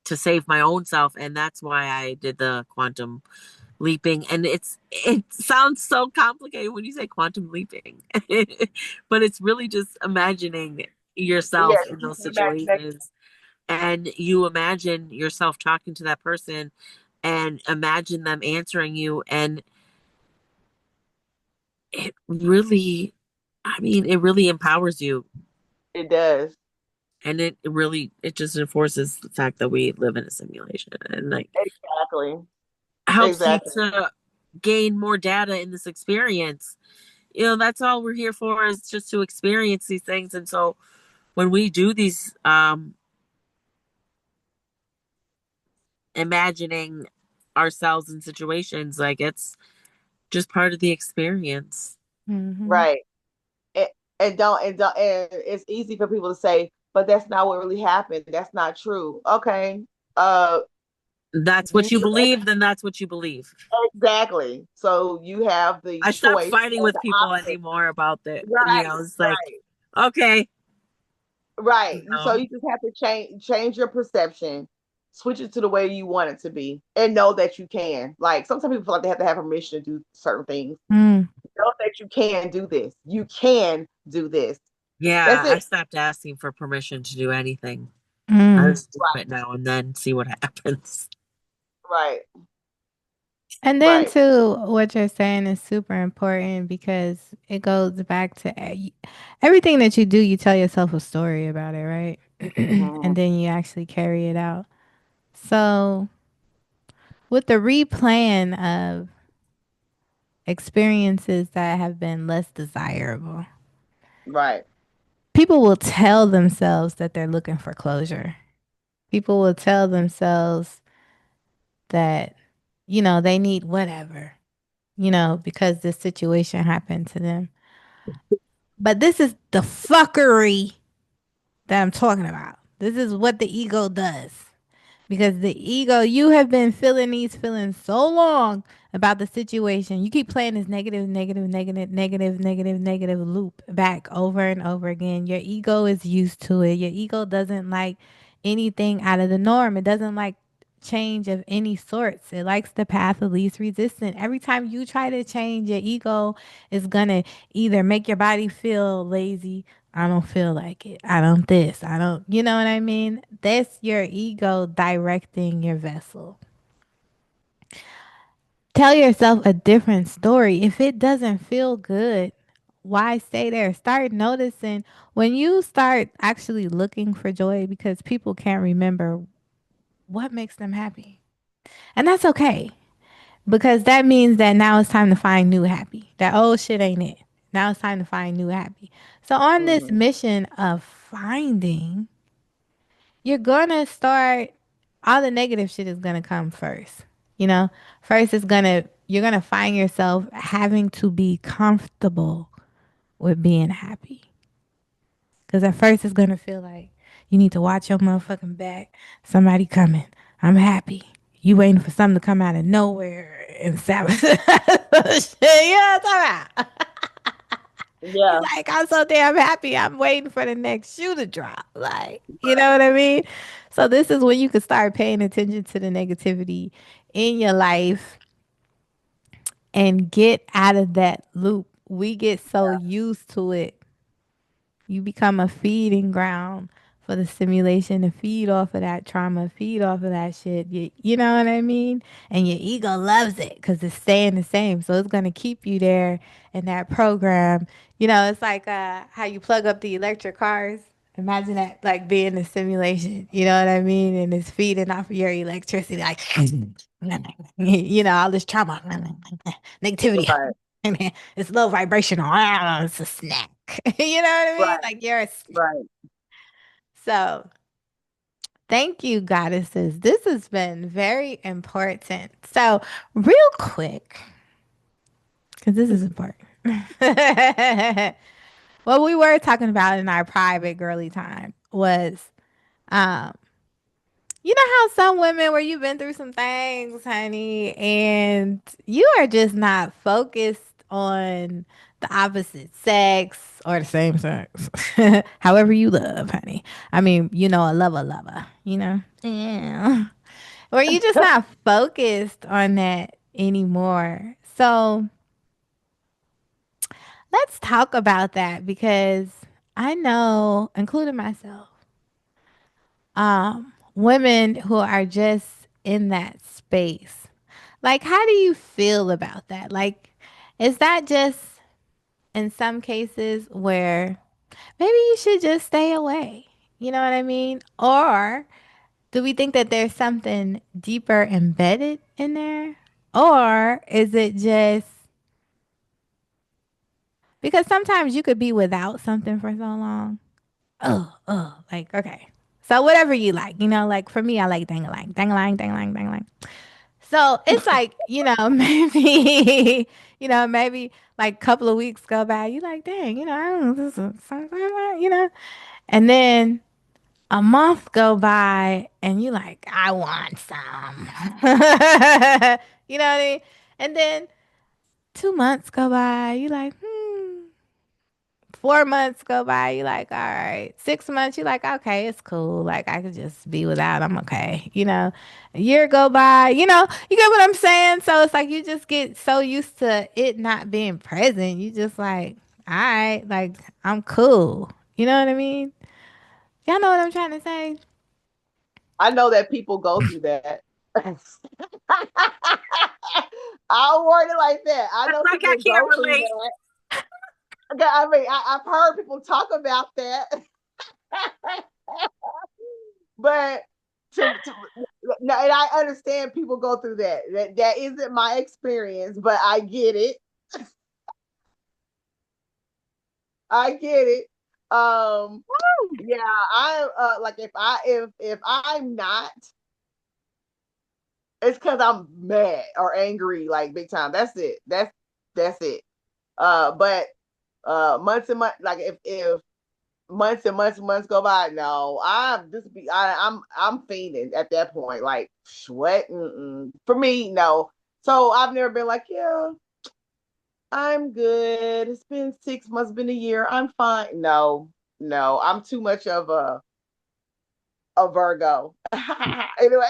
B: to save my own self, and that's why I did the quantum leaping. And it sounds so complicated when you say quantum leaping, but it's really just imagining yourself
C: Yes,
B: in
C: use
B: those
C: the imagination.
B: situations, and you imagine yourself talking to that person and imagine them answering you, and it really, I mean, it really empowers you,
C: It does.
B: and it just enforces the fact that we live in a simulation, and like
C: Exactly.
B: helps you
C: Exactly.
B: to gain more data in this experience. That's all we're here for, is just to experience these things. And so when we do these imagining ourselves in situations, like it's just part of the experience.
A: Mm-hmm.
C: Right. And, and it's easy for people to say, but that's not what really happened. That's not true. Okay. Uh
B: That's
C: you
B: what you
C: look at
B: believe, then that's what you believe.
C: exactly. So you have the
B: I stopped
C: choice
B: fighting
C: or
B: with
C: the
B: people
C: option.
B: anymore about that.
C: Right.
B: It's like,
C: Right.
B: okay,
C: Right.
B: you
C: So
B: know,
C: you just have to change your perception, switch it to the way you want it to be, and know that you can. Like sometimes people feel like they have to have permission to do certain things.
A: Mm.
C: Know that you can do this. You can do this. That's
B: yeah, I
C: it.
B: stopped asking for permission to do anything. I
A: Mm.
B: just do
C: Right.
B: it now and then see what happens.
C: Right.
A: And then
C: Right.
A: too, what you're saying is super important because it goes back to everything that you do. You tell yourself a story about it, right?
C: Mhm.
A: And then you actually carry it out. So with the replan of experiences that have been less desirable,
C: Right.
A: people will tell themselves that they're looking for closure. People will tell themselves that, they need whatever, because this situation happened to them. But this is the fuckery that I'm talking about. This is what the ego does. Because the ego, you have been feeling these feelings so long about the situation. You keep playing this negative, negative, negative, negative, negative, negative loop back over and over again. Your ego is used to it. Your ego doesn't like anything out of the norm. It doesn't like change of any sorts. It likes the path of least resistance. Every time you try to change, your ego is gonna either make your body feel lazy. I don't feel like it. I don't this. I don't, you know what I mean? That's your ego directing your vessel. Tell yourself a different story. If it doesn't feel good, why stay there? Start noticing when you start actually looking for joy because people can't remember what makes them happy. And that's okay because that means that now it's time to find new happy. That old shit ain't it. Now it's time to find new happy. So, on this
C: Mhm.
A: mission of finding, you're gonna start, all the negative shit is gonna come first. You know, first you're gonna find yourself having to be comfortable with being happy. Cause at first it's gonna feel like you need to watch your motherfucking back. Somebody coming. I'm happy. You waiting for something to come out of nowhere and sabotage. Shit, you know what I'm talking about? He's
C: Yeah.
A: like, I'm so damn happy. I'm waiting for the next shoe to drop. Like, you know what I mean? So this is when you can start paying attention to the negativity in your life and get out of that loop. We get so used to it You become a feeding ground for the stimulation to feed off of that trauma, feed off of that shit. You know what I mean? And your ego loves it because it's staying the same. So it's going to keep you there in that program. You know, it's like how you plug up the electric cars. Imagine that like being the simulation. You know what I mean? And it's feeding off of your electricity, like, you know, all this trauma, negativity.
C: Right,
A: It's low vibrational. It's a snack. You know what I mean?
C: right,
A: Like you're a snack.
C: right.
A: So thank you, goddesses. This has been very important. So, real quick, because this is important. What we were talking about in our private girly time was um you know how some women where you've been through some things, honey, and you are just not focused on the opposite sex or the same sex. However you love, honey. I mean, you know, a lover, you know? Yeah. Or you just not focused on that anymore. So let's talk about that because I know, including myself, women who are just in that space. Like, how do you feel about that? Like, is that just in some cases where maybe you should just stay away? You know what I mean? Or do we think that there's something deeper embedded in there? Or is it just because sometimes you could be without something for so long? Like, okay. So whatever you like, you know, like for me, I like dang-a-lang, dang-a-lang, dang-a-lang, dang-a-lang. So it's like, you know, maybe, maybe like a couple of weeks go by, you like, dang, I don't know, this is something, and then a month go by and you like, I want some. You know what I mean? And then 2 months go by, you like, 4 months go by, you like, all right. 6 months, you like, okay, it's cool. Like I could just be without. I'm okay. A year go by, you get what I'm saying? So it's like you just get so used to it not being present. You just like, all right, like I'm cool. You know what I mean? Y'all know what I'm trying to say?
C: I know that people go through that. I'll word it like that. I know
B: Like I
C: people
B: can't
C: go through
B: relate.
C: that. I mean, I've heard people talk about that, but to no, and I understand people go through that. That isn't my experience, but I get it. I get it. Um, yeah, I like if I'm not, it's because I'm mad or angry, like big time. That's it. That's it. But months and months, like if months and months and months go by, no, I'm fiending at that point. Like what? Mm-mm. For me, no. So I've never been like, yeah, I'm good. It's been 6 months, been a year. I'm fine. No, no, I'm too much of a Virgo. Anyway,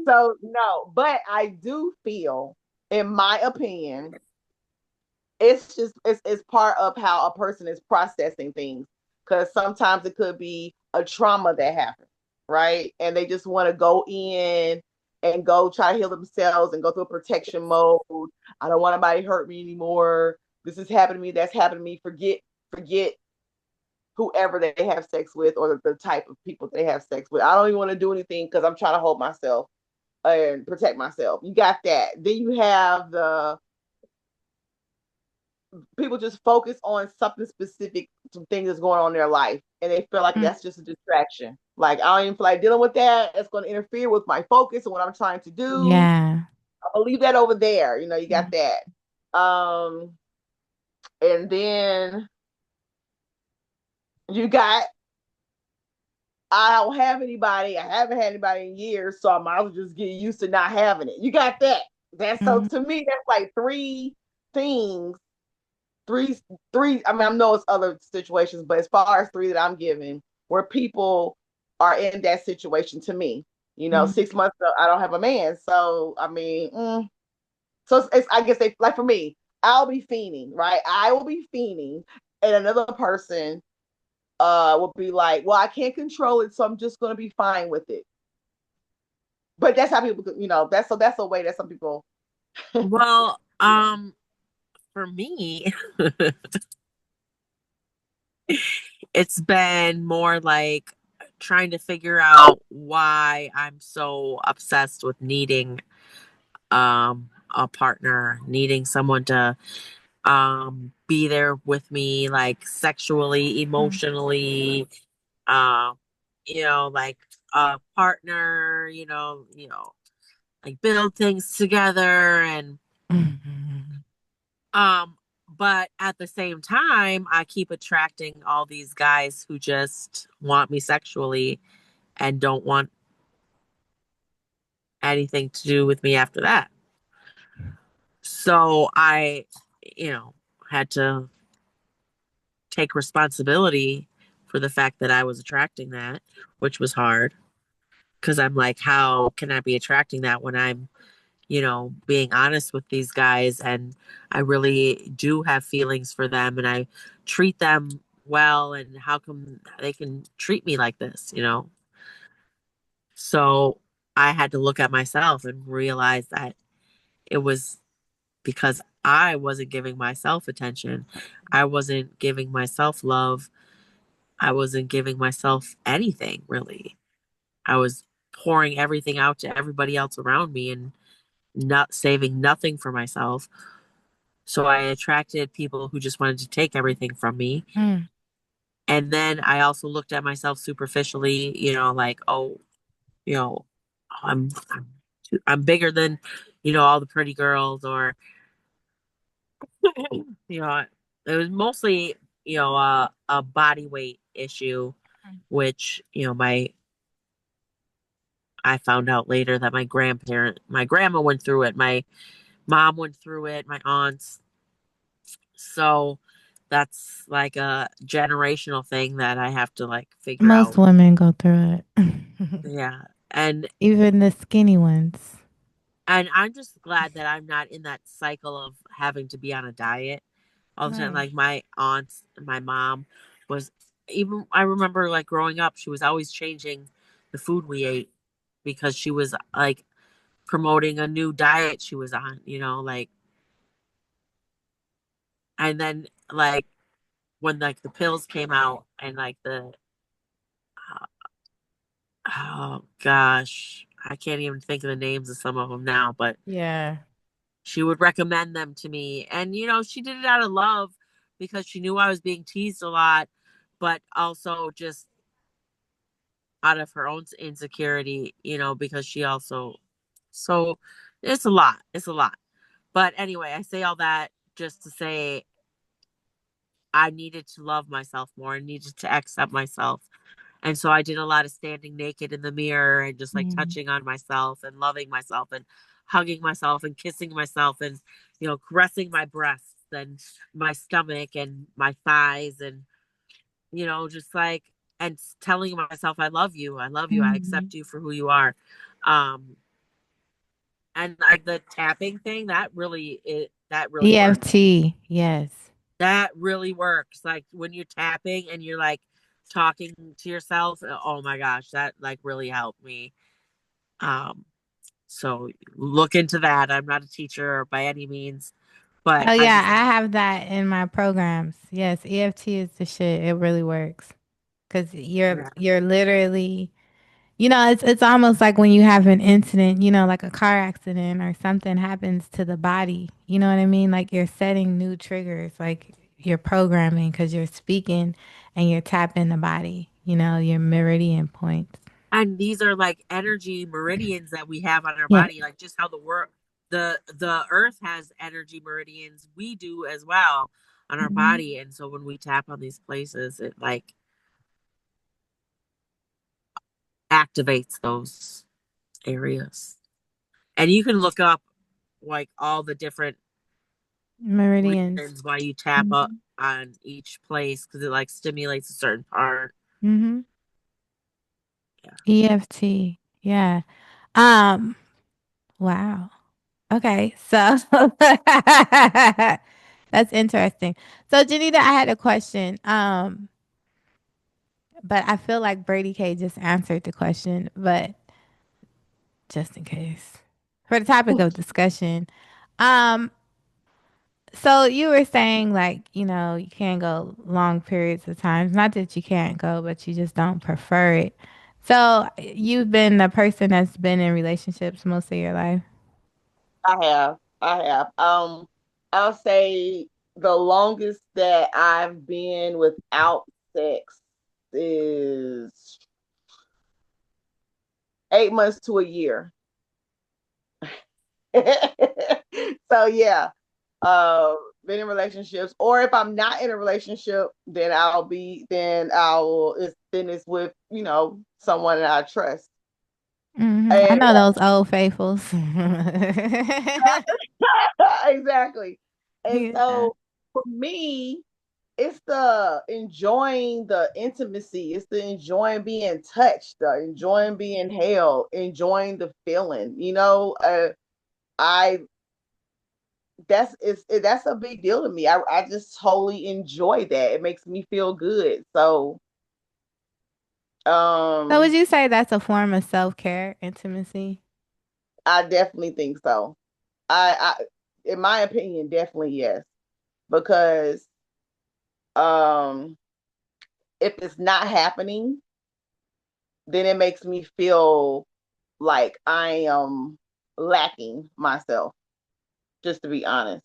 C: so no, but I do feel, in my opinion, it's part of how a person is processing things. Because sometimes it could be a trauma that happened, right? And they just want to go in and go try to heal themselves and go through a protection mode. I don't want anybody to hurt me anymore. This has happened to me. That's happened to me. Forget whoever they have sex with or the type of people they have sex with. I don't even want to do anything because I'm trying to hold myself and protect myself. You got that. Then you have the people just focus on something specific, some things that's going on in their life, and they feel like
A: Mm,
C: that's just a distraction. Like I don't even feel like dealing with that. It's going to interfere with my focus and what I'm trying to do.
A: yeah.
C: I'll leave that over there. You got
A: Mm,
C: that. And then you got I don't have anybody. I haven't had anybody in years, so I might as well just get used to not having it. You got that. That's so
A: mm,
C: to me, that's like three things. Three, three. I mean, I know it's other situations, but as far as three that I'm giving, where people are in that situation, to me,
A: mm,
C: 6 months ago, I don't have a man, so I mean, so I guess they like for me. I'll be fiending, right? I will be fiending, and another person will be like, "Well, I can't control it, so I'm just gonna be fine with it." But that's how people, that's a way that some people.
B: Well, for me, it's been more like trying to figure out why I'm so obsessed with needing a partner, needing someone to be there with me, like sexually,
A: Mm.
B: emotionally, um like a partner, like build things together. And
A: Mhm.
B: um but at the same time I keep attracting all these guys who just want me sexually and don't want anything to do with me after that. So I, you know, had to take responsibility for the fact that I was attracting that, which was hard because I'm like, how can I be attracting that when I'm, being honest with these guys and I really do have feelings for them and I treat them well, and how come they can treat me like this? So I had to look at myself and realize that it was because I wasn't giving myself attention. I wasn't giving myself love. I wasn't giving myself anything really. I was pouring everything out to everybody else around me and not saving nothing for myself. So I attracted people who just wanted to take everything from me.
A: Mm.
B: And then I also looked at myself superficially, like, oh, you know, I'm I'm bigger than, all the pretty girls, or you know, it was mostly, a body weight issue, which, my I found out later that my grandma went through it, my mom went through it, my aunts. So that's like a generational thing that I have to like figure
A: Most
B: out.
A: women go through it.
B: Yeah. And
A: Even the skinny ones.
B: I'm just glad that I'm not in that cycle of having to be on a diet all the time.
A: Right.
B: Like my aunts, my mom was, even I remember like growing up, she was always changing the food we ate because she was like promoting a new diet she was on, like. And then like when like the pills came out and like the oh gosh, I can't even think of the names of some of them now, but
A: Yeah.
B: she would recommend them to me. And, she did it out of love because she knew I was being teased a lot, but also just out of her own insecurity, because she also, so it's a lot. It's a lot. But anyway, I say all that just to say I needed to love myself more. I needed to accept myself. And so I did a lot of standing naked in the mirror and just like
A: Mm.
B: touching on myself and loving myself and hugging myself and kissing myself and, caressing my breasts and my stomach and my thighs and, just like, and telling myself, I love you. I love you. I
A: Mhm.
B: accept you for who you are. Um, and like the tapping thing, that really works.
A: EFT. Yes.
B: That really works. Like when you're tapping and you're like talking to yourself, oh my gosh, that like really helped me. Um, so look into that. I'm not a teacher by any means, but
A: Oh
B: I
A: yeah,
B: just,
A: I have that in my programs. Yes, EFT is the shit. It really works because you're
B: yeah.
A: you're literally, it's almost like when you have an incident, like a car accident or something happens to the body. You know what I mean? Like you're setting new triggers, like you're programming because you're speaking and you're tapping the body. Your meridian points.
B: And these are like energy meridians that we have on our
A: Yeah.
B: body, like just how the earth has energy meridians, we do as well on our
A: Mhm.
B: body. And so when we tap on these places, it like activates those areas. And you can look up like all the different
A: Meridians.
B: reasons why you tap up
A: Mhm.
B: on each place because it like stimulates a certain part.
A: Mhm.
B: Yeah.
A: EFT. Yeah. Wow. Okay. So That's interesting. So, Janita, I had a question. But I feel like Brady K just answered the question, but just in case. For the topic of discussion. Um, so you were saying like, you can't go long periods of times. Not that you can't go, but you just don't prefer it. So you've been a person that's been in relationships most of your life.
C: I have. I have. I'll say the longest that I've been without sex is 8 months to a year. So yeah, uh, been in relationships, or if I'm not in a relationship, then it's with someone that I trust.
A: I
C: And
A: know those old faithfuls.
C: exactly. And
A: Yeah.
C: so for me, it's the enjoying the intimacy. It's the enjoying being touched, the enjoying being held, enjoying the feeling. I that's a big deal to me. I just totally enjoy that. It makes me feel good. So
A: So would
C: um
A: you say that's a form of self-care, intimacy?
C: I definitely think so. I in my opinion, definitely yes. Because um if it's not happening, then it makes me feel like I am lacking myself, just to be honest.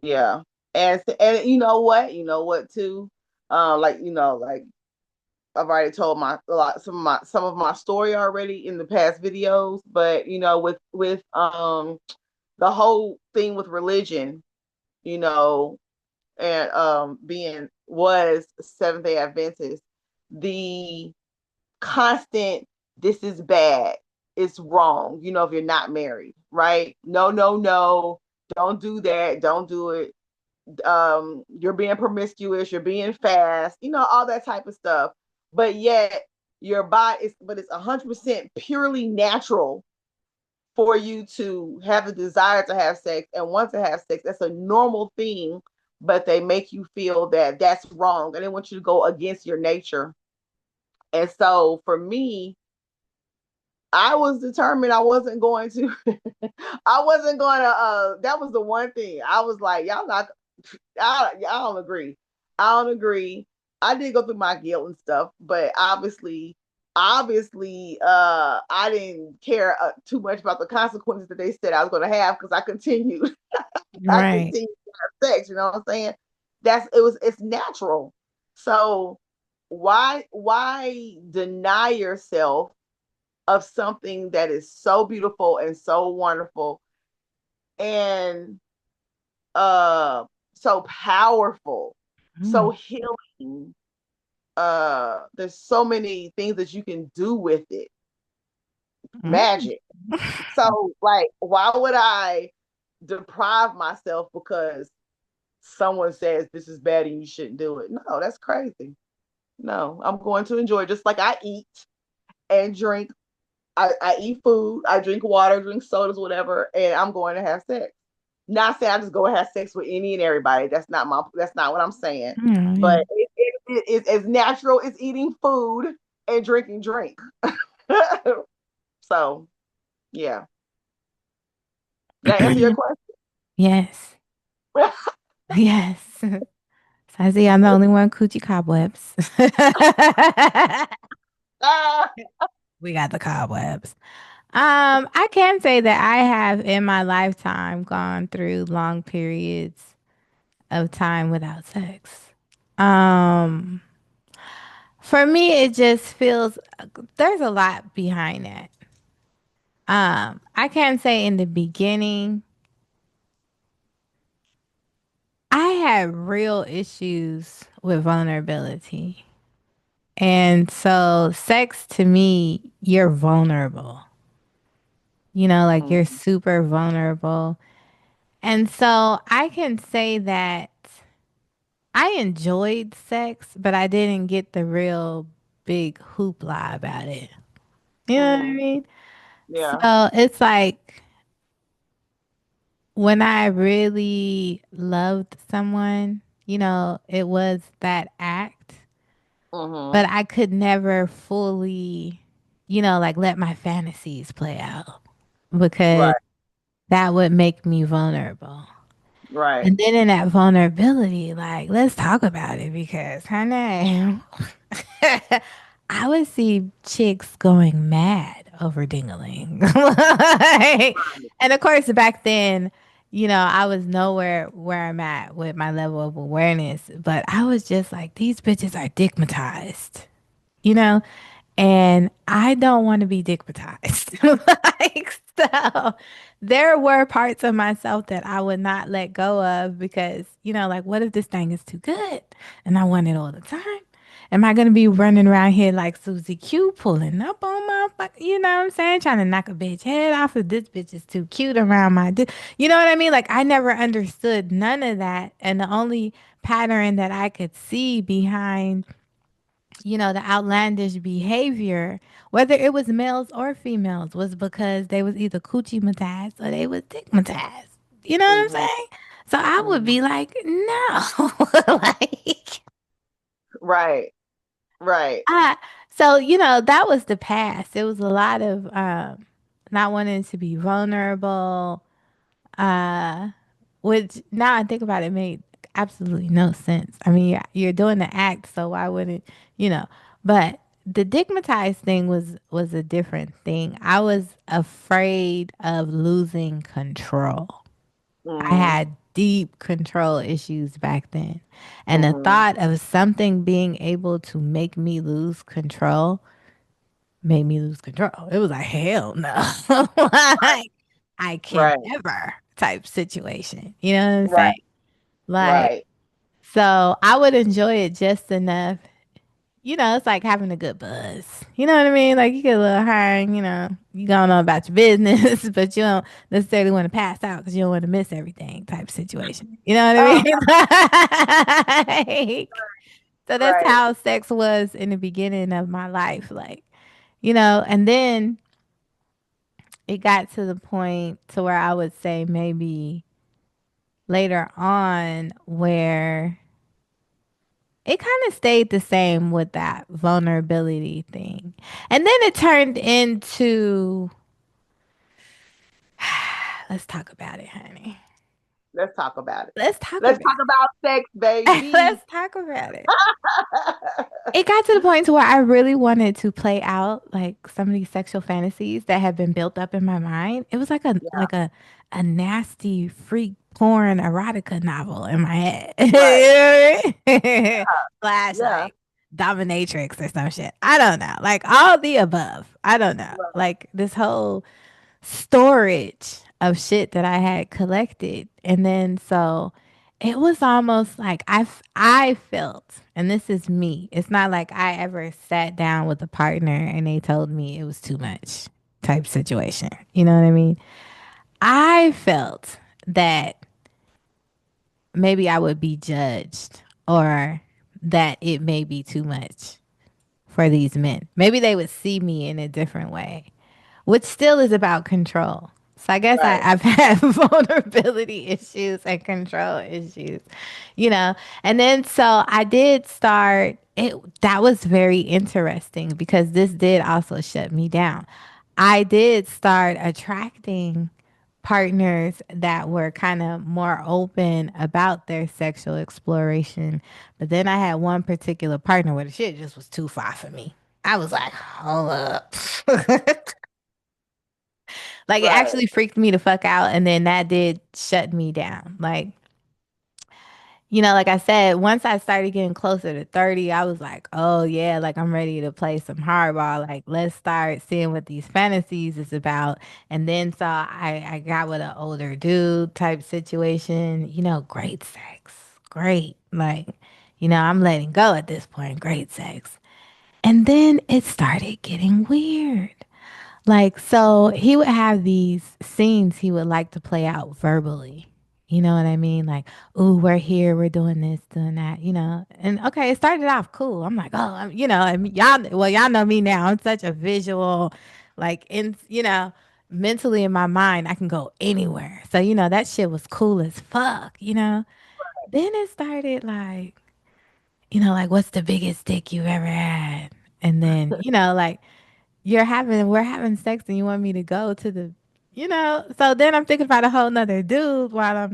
C: Yeah. And you know what too? Like I've already told my a lot some of my story already in the past videos, but with the whole thing with religion, you know, and being was Seventh Day Adventist, the constant this is bad, it's wrong, if you're not married, right? No, no, no, don't do that, don't do it. You're being promiscuous, you're being fast, all that type of stuff. But yet your body is, but it's 100% purely natural for you to have a desire to have sex and want to have sex. That's a normal thing, but they make you feel that that's wrong and they want you to go against your nature. And so for me, I was determined I wasn't going to I wasn't going to that was the one thing. I was like, y'all not I don't agree. I don't agree. I did go through my guilt and stuff, but obviously, I didn't care too much about the consequences that they said I was going to have because I continued. I
A: Right.
C: continued to have sex. You know what I'm saying? It's natural. So why deny yourself of something that is so beautiful and so wonderful and uh so powerful, so
A: Mm.
C: healing. There's so many things that you can do with it.
A: Mm.
C: Magic. So like why would I deprive myself because someone says this is bad and you shouldn't do it? No, that's crazy. No, I'm going to enjoy it just like I eat and drink. I eat food, I drink water, drink sodas, whatever, and I'm going to have sex. Not saying I just go and have sex with any and everybody. That's not what I'm saying.
A: Mm, yeah.
C: But it's as natural as eating food and drinking drink. So yeah. Did I answer your question?
A: Yes. Yes. So I see I'm the only one coochie cobwebs.
C: Ah,
A: We got the cobwebs. I can say that I have in my lifetime gone through long periods of time without sex. Um, for me, it just feels there's a lot behind that. I can say in the beginning, I had real issues with vulnerability. And so, sex to me, you're vulnerable. Like you're
C: mm,
A: super vulnerable. And so, I can say that I enjoyed sex, but I didn't get the real big hoopla about it. You know what I
C: mm,
A: mean?
C: yeah.
A: So, it's like when I really loved someone, it was that act,
C: Mm-hmm.
A: but I could never fully, like let my fantasies play out because
C: Right.
A: that would make me vulnerable.
C: Right.
A: And then in that vulnerability, like, let's talk about it because, honey, I would see chicks going mad over dingling. Like, and of course, back then, I was nowhere where I'm at with my level of awareness, but I was just like, these bitches are dickmatized, you know? And I don't want to be dickmatized. Like, so there were parts of myself that I would not let go of because, like, what if this thing is too good and I want it all the time? Am I going to be running around here like Susie Q pulling up on my, you know what I'm saying? Trying to knock a bitch head off if this bitch is too cute around my, you know what I mean? Like, I never understood none of that. And the only pattern that I could see behind the outlandish behavior, whether it was males or females, was because they was either coochie matazed or they was dickmatized. You know what I'm
C: Mm-hmm.
A: saying? So I would
C: Mm-hmm.
A: be like, no, like
C: Right. Right.
A: I. So that was the past. It was a lot of not wanting to be vulnerable, uh, which now I think about it made absolutely no sense. I mean, you're doing the act, so why wouldn't you know? But the digmatized thing was a different thing. I was afraid of losing control. I
C: Mm-hmm.
A: had deep control issues back then. And the
C: Mm-hmm.
A: thought of something being able to make me lose control made me lose control. It was like, hell no. Like, I can
C: Right.
A: never type situation. You know what I'm
C: Right.
A: saying? Like,
C: Right.
A: so I would enjoy it just enough. It's like having a good buzz. You know what I mean? Like you get a little high and, you going on about your business, but you don't necessarily want to pass out because you don't want to miss everything type situation. You know what
C: Oh,
A: I mean? Like, so that's
C: right.
A: how sex was in the beginning of my life. Like, and then it got to the point to where I would say maybe later on where it kind of stayed the same with that vulnerability thing. And then it turned into let's talk about it, honey.
C: Let's talk about it.
A: Let's talk
C: Let's
A: about
C: talk about sex,
A: it.
C: baby.
A: Let's talk about it. It got to the point to where I really wanted to play out like some of these sexual fantasies that have been built up in my mind. It was like a
C: Yeah.
A: a nasty freak porn erotica novel in my head.
C: Right.
A: You know what I mean? Slash
C: Yeah.
A: like dominatrix or some shit. I don't know. Like all the above. I don't know.
C: Right.
A: Like this whole storage of shit that I had collected. And then so it was almost like I felt, and this is me. It's not like I ever sat down with a partner and they told me it was too much type situation. You know what I mean? I felt that maybe I would be judged or that it may be too much for these men. Maybe they would see me in a different way, which still is about control. So I guess
C: Right.
A: I've had vulnerability issues and control issues, you know. And then so I did start it. That was very interesting because this did also shut me down. I did start attracting partners that were kind of more open about their sexual exploration. But then I had one particular partner where the shit just was too far for me. I was like, hold up. Like it
C: Right.
A: actually freaked me the fuck out. And then that did shut me down. Like, like I said, once I started getting closer to 30, I was like, oh yeah, like I'm ready to play some hardball. Like, let's start seeing what these fantasies is about. And then so I got with an older dude type situation, great sex. Great. Like, I'm letting go at this point. Great sex. And then it started getting weird. Like, so he would have these scenes he would like to play out verbally. You know what I mean? Like, ooh, we're here, we're doing this, doing that, And okay, it started off cool. I'm like, oh, I mean, y'all know me now. I'm such a visual, like, in, mentally in my mind, I can go anywhere. So, that shit was cool as fuck. Then it started like, like what's the biggest dick you've ever had? And then, like we're having sex and you want me to go to so then I'm thinking about a whole nother dude while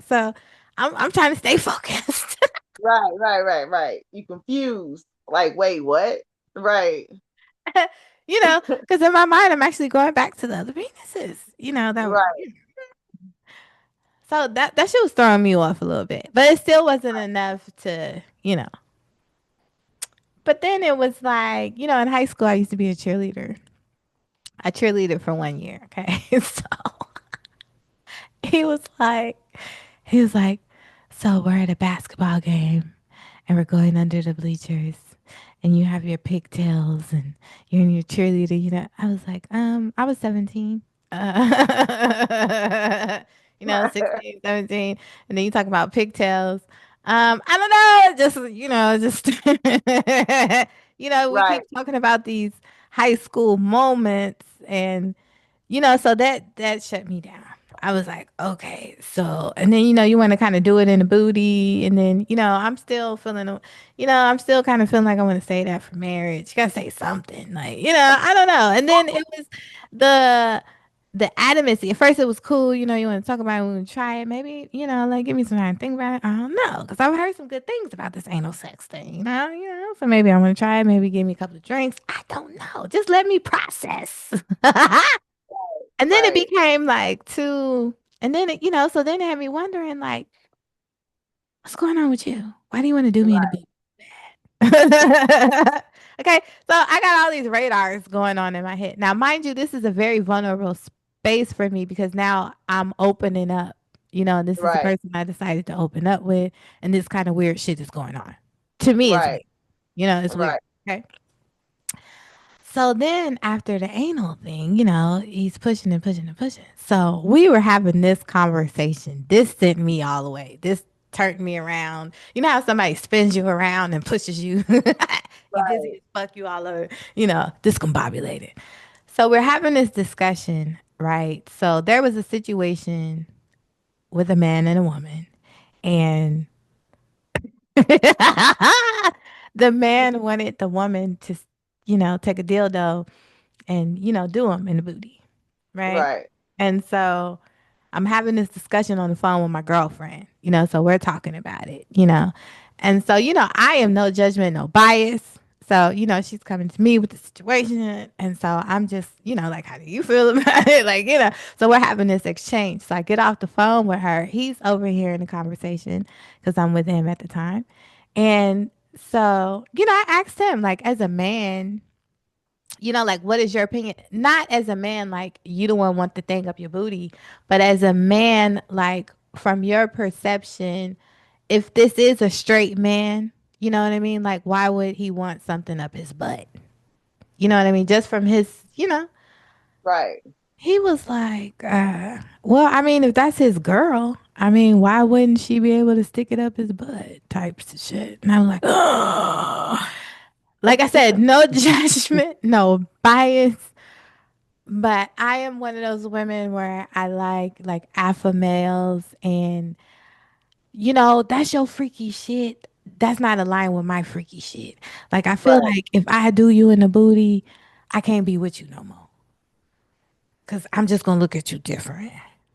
A: so I'm trying to stay focused.
C: Right, right, right, right. You confused. Like, wait, what? Right,
A: Because in my mind, I'm actually going back to the other penises, that were,
C: right,
A: so that shit was throwing me off a little bit, but it still wasn't enough to. But then it was like, in high school, I used to be a cheerleader. I cheerleaded for 1 year. Okay. So he was like, he was like, so we're at a basketball game and we're going under the bleachers and you have your pigtails and you're in your cheerleader, I was like, I was 17. Uh,
C: right,
A: 16, 17. And then you talk about pigtails. I don't know, just we
C: right,
A: keep talking about these high school moments and so that shut me down. I was like, okay, so, and then you want to kind of do it in the booty, and then I'm still kind of feeling like I want to say that for marriage. You gotta say something, like I don't know. And then it was the the adamancy. At first, it was cool, you want to talk about it, we want to try it, maybe like give me some time to think about it. I don't know, because I've heard some good things about this anal sex thing, So maybe I want to try it. Maybe give me a couple of drinks. I don't know. Just let me process. And then it
C: right,
A: became like too, and then so then it had me wondering, like, what's going on with you? Why do you want to do me in the
C: right,
A: boot? Okay, so I got all these radars going on in my head. Now, mind you, this is a very vulnerable space for me because now I'm opening up, and this is the
C: right,
A: person I decided to open up with, and this kind of weird shit is going on. To me, it's weird.
C: right,
A: It's weird.
C: right,
A: Okay. So then after the anal thing, he's pushing and pushing and pushing. So we were having this conversation. This sent me all the way. This turned me around. You know how somebody spins you around and pushes you? You dizzy
C: right,
A: as fuck, you all over, discombobulated. So we're having this discussion, right? So there was a situation with a man and a woman, and the man wanted the woman to, take a dildo and do them in the booty, right?
C: right,
A: And so I'm having this discussion on the phone with my girlfriend, so we're talking about it. And so I am no judgment, no bias. So she's coming to me with the situation, and so I'm just like, how do you feel about it? Like so we're having this exchange. So I get off the phone with her. He's over here in the conversation because I'm with him at the time, and so I asked him, like, as a man, like, what is your opinion? Not as a man, like, you don't want the thing up your booty, but as a man, like, from your perception, if this is a straight man, you know what I mean? Like, why would he want something up his butt? You know what I mean? Just from his.
C: right.
A: He was like, well, I mean, if that's his girl, I mean, why wouldn't she be able to stick it up his butt? Types of shit. And I'm like, oh. Like I said, no judgment, no bias. But I am one of those women where I like alpha males, and that's your freaky shit. That's not aligned with my freaky shit. Like, I feel
C: Right.
A: like if I do you in the booty, I can't be with you no more. Cause I'm just gonna look at you different.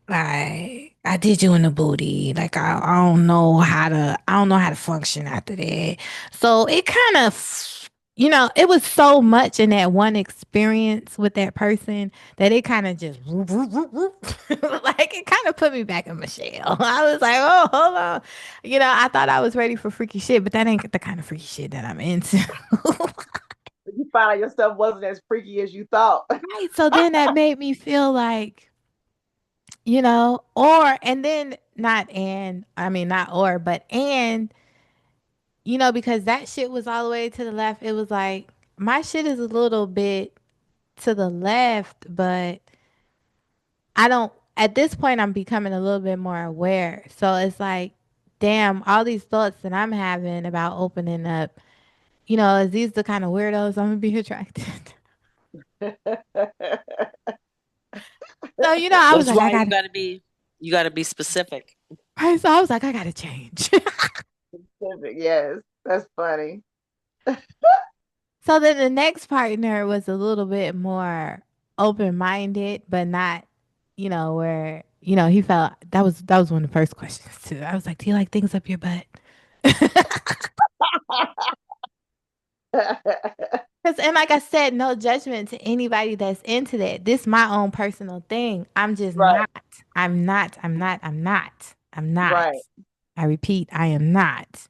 A: Like, I did you in the booty. Like, I don't know how to function after that. So it kind of, it was so much in that one experience with that person that it kind of just like it kind of put me back in my shell. I was like, oh, hold on. I thought I was ready for freaky shit, but that ain't the kind of freaky shit that I'm into.
C: You find out yourself wasn't as freaky as you thought.
A: Right. So then that made me feel like, or and then not and I mean not or but and because that shit was all the way to the left. It was like my shit is a little bit to the left, but I don't at this point I'm becoming a little bit more aware. So it's like, damn, all these thoughts that I'm having about opening up, is these the kind of weirdos I'm gonna be attracted? So, I was
B: That's
A: like, I
B: why
A: got to,
B: you gotta be specific.
A: right? So I was like, I got to change.
C: Yes, that's funny.
A: So then the next partner was a little bit more open-minded, but not, where, he felt that was one of the first questions too. I was like, "Do you like things up your butt?" And like I said, no judgment to anybody that's into that. This my own personal thing. I'm just
C: Right,
A: not. I'm not. I'm not. I'm not. I'm not.
C: right,
A: I repeat, I am not.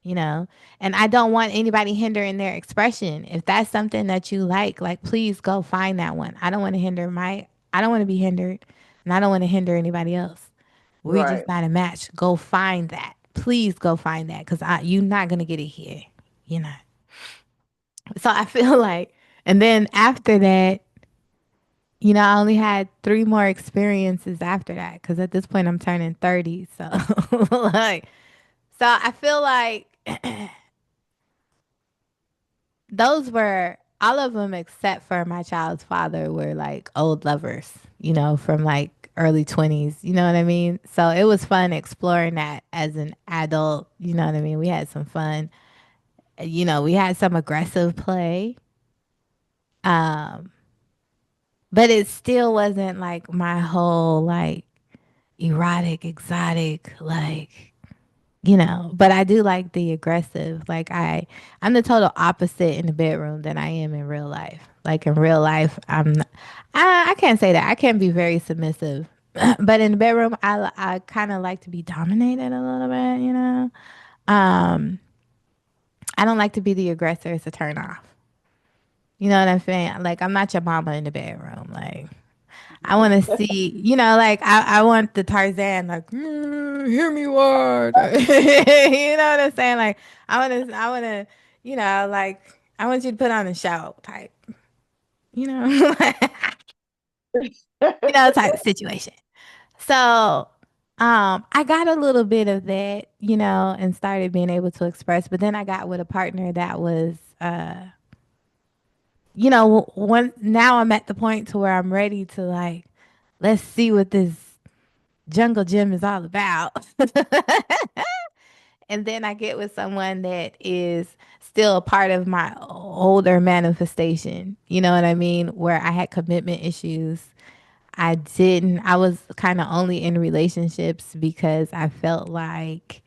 A: You know, and I don't want anybody hindering their expression. If that's something that you like please go find that one. I don't want to be hindered, and I don't want to hinder anybody else. We just
C: right.
A: not a match. Go find that. Please go find that because you're not gonna get it here. You know. So I feel like, and then after that, I only had three more experiences after that because at this point I'm turning 30. So, like, so I feel like those were all of them except for my child's father were like old lovers, from like early 20s. You know what I mean? So it was fun exploring that as an adult. You know what I mean? We had some fun. We had some aggressive play. Um, But it still wasn't like my whole like erotic, exotic, like, but I do like the aggressive. Like I'm the total opposite in the bedroom than I am in real life. Like in real life, I can't say that. I can be very submissive. But in the bedroom, I kind of like to be dominated a little bit. Um, I don't like to be the aggressor. It's a turn off. You know what I'm saying? Like I'm not your mama in the bedroom. Like I want to see, like I want the Tarzan, like hear me word. You know what I'm saying? Like I want to, like I want you to put on a show type, you know, type of situation. So, I got a little bit of that, and started being able to express. But then I got with a partner that was, one. Now I'm at the point to where I'm ready to like, let's see what this jungle gym is all about. And then I get with someone that is still a part of my older manifestation. You know what I mean? Where I had commitment issues. I was kind of only in relationships because I felt like,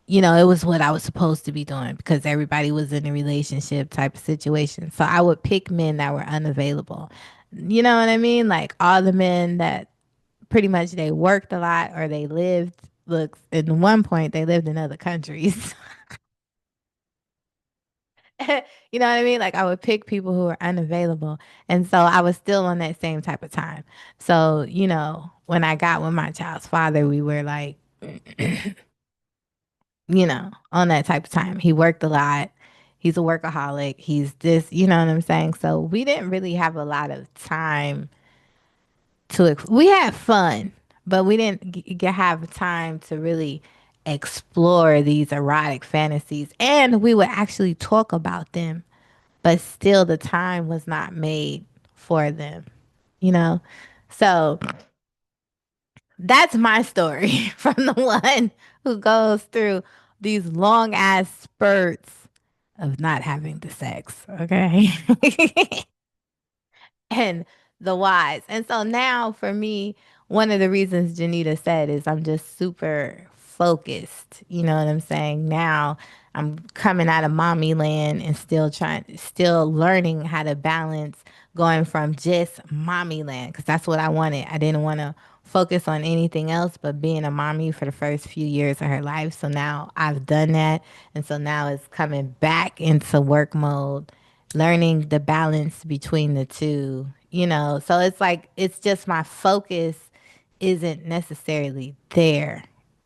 A: it was what I was supposed to be doing because everybody was in a relationship type of situation. So I would pick men that were unavailable. You know what I mean? Like all the men that pretty much they worked a lot or they lived look at one point they lived in other countries. You know what I mean? Like I would pick people who were unavailable. And so I was still on that same type of time. So, when I got with my child's father, we were like, on that type of time. He worked a lot. He's a workaholic. He's this, you know what I'm saying? So we didn't really have a lot of time we had fun, but we didn't have time to really explore these erotic fantasies. And we would actually talk about them, but still the time was not made for them, you know? So that's my story from the one who goes through these long ass spurts of not having the sex. Okay. And the whys. And so now for me, one of the reasons Janita said is I'm just super focused. You know what I'm saying? Now I'm coming out of mommy land and still learning how to balance going from just mommy land because that's what I wanted. I didn't want to focus on anything else but being a mommy for the first few years of her life. So now I've done that. And so now it's coming back into work mode, learning the balance between the two, So it's like, it's just my focus isn't necessarily there.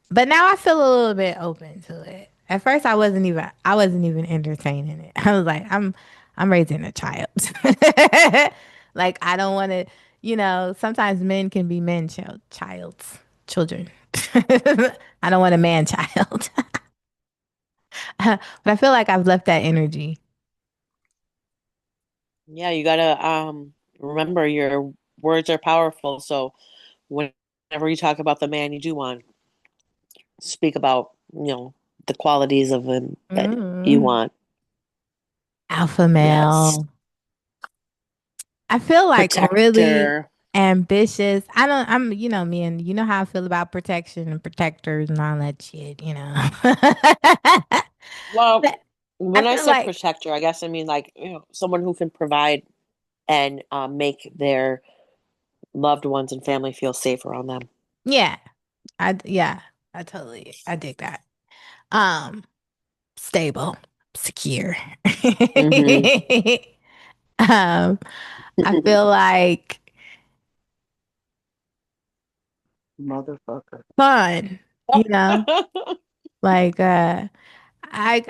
A: But now I feel a little bit open to it. At first I wasn't even entertaining it. I was like, I'm raising a child. Like I don't want to, sometimes men can be children. I don't want a man child. But I feel like I've left that energy.
B: Yeah, you gotta remember you're words are powerful. So whenever you talk about the man you do want, speak about, the qualities of him that you
A: Mm.
B: want.
A: Alpha
B: Yes.
A: male. I feel like really
B: Protector.
A: ambitious. I'm, me and you know how I feel about protection and protectors and all that shit, you know.
B: Well,
A: But I
B: when I
A: feel
B: say
A: like,
B: protector, I guess I mean like, someone who can provide and make their loved ones and family feel safe around them.
A: yeah, yeah, I dig that. Um, Stable, secure.
B: Hmm.
A: um, I feel like
C: Motherfucker.
A: fun, you know, like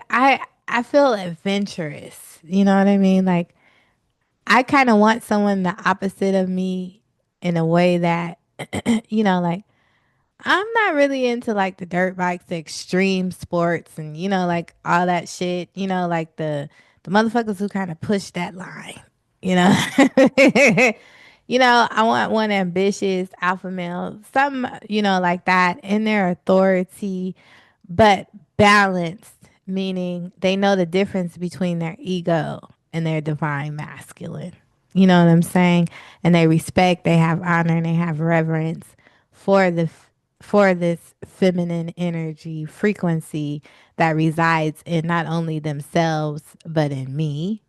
A: I feel adventurous. You know what I mean? Like I kind of want someone the opposite of me in a way that like I'm not really into like the dirt bikes, the extreme sports, and like all that shit. Like the motherfuckers who kind of push that line. You know, I want one ambitious alpha male, some like that in their authority, but balanced, meaning they know the difference between their ego and their divine masculine. You know what I'm saying? And they respect, they have honor, and they have reverence for for this feminine energy frequency that resides in not only themselves but in me,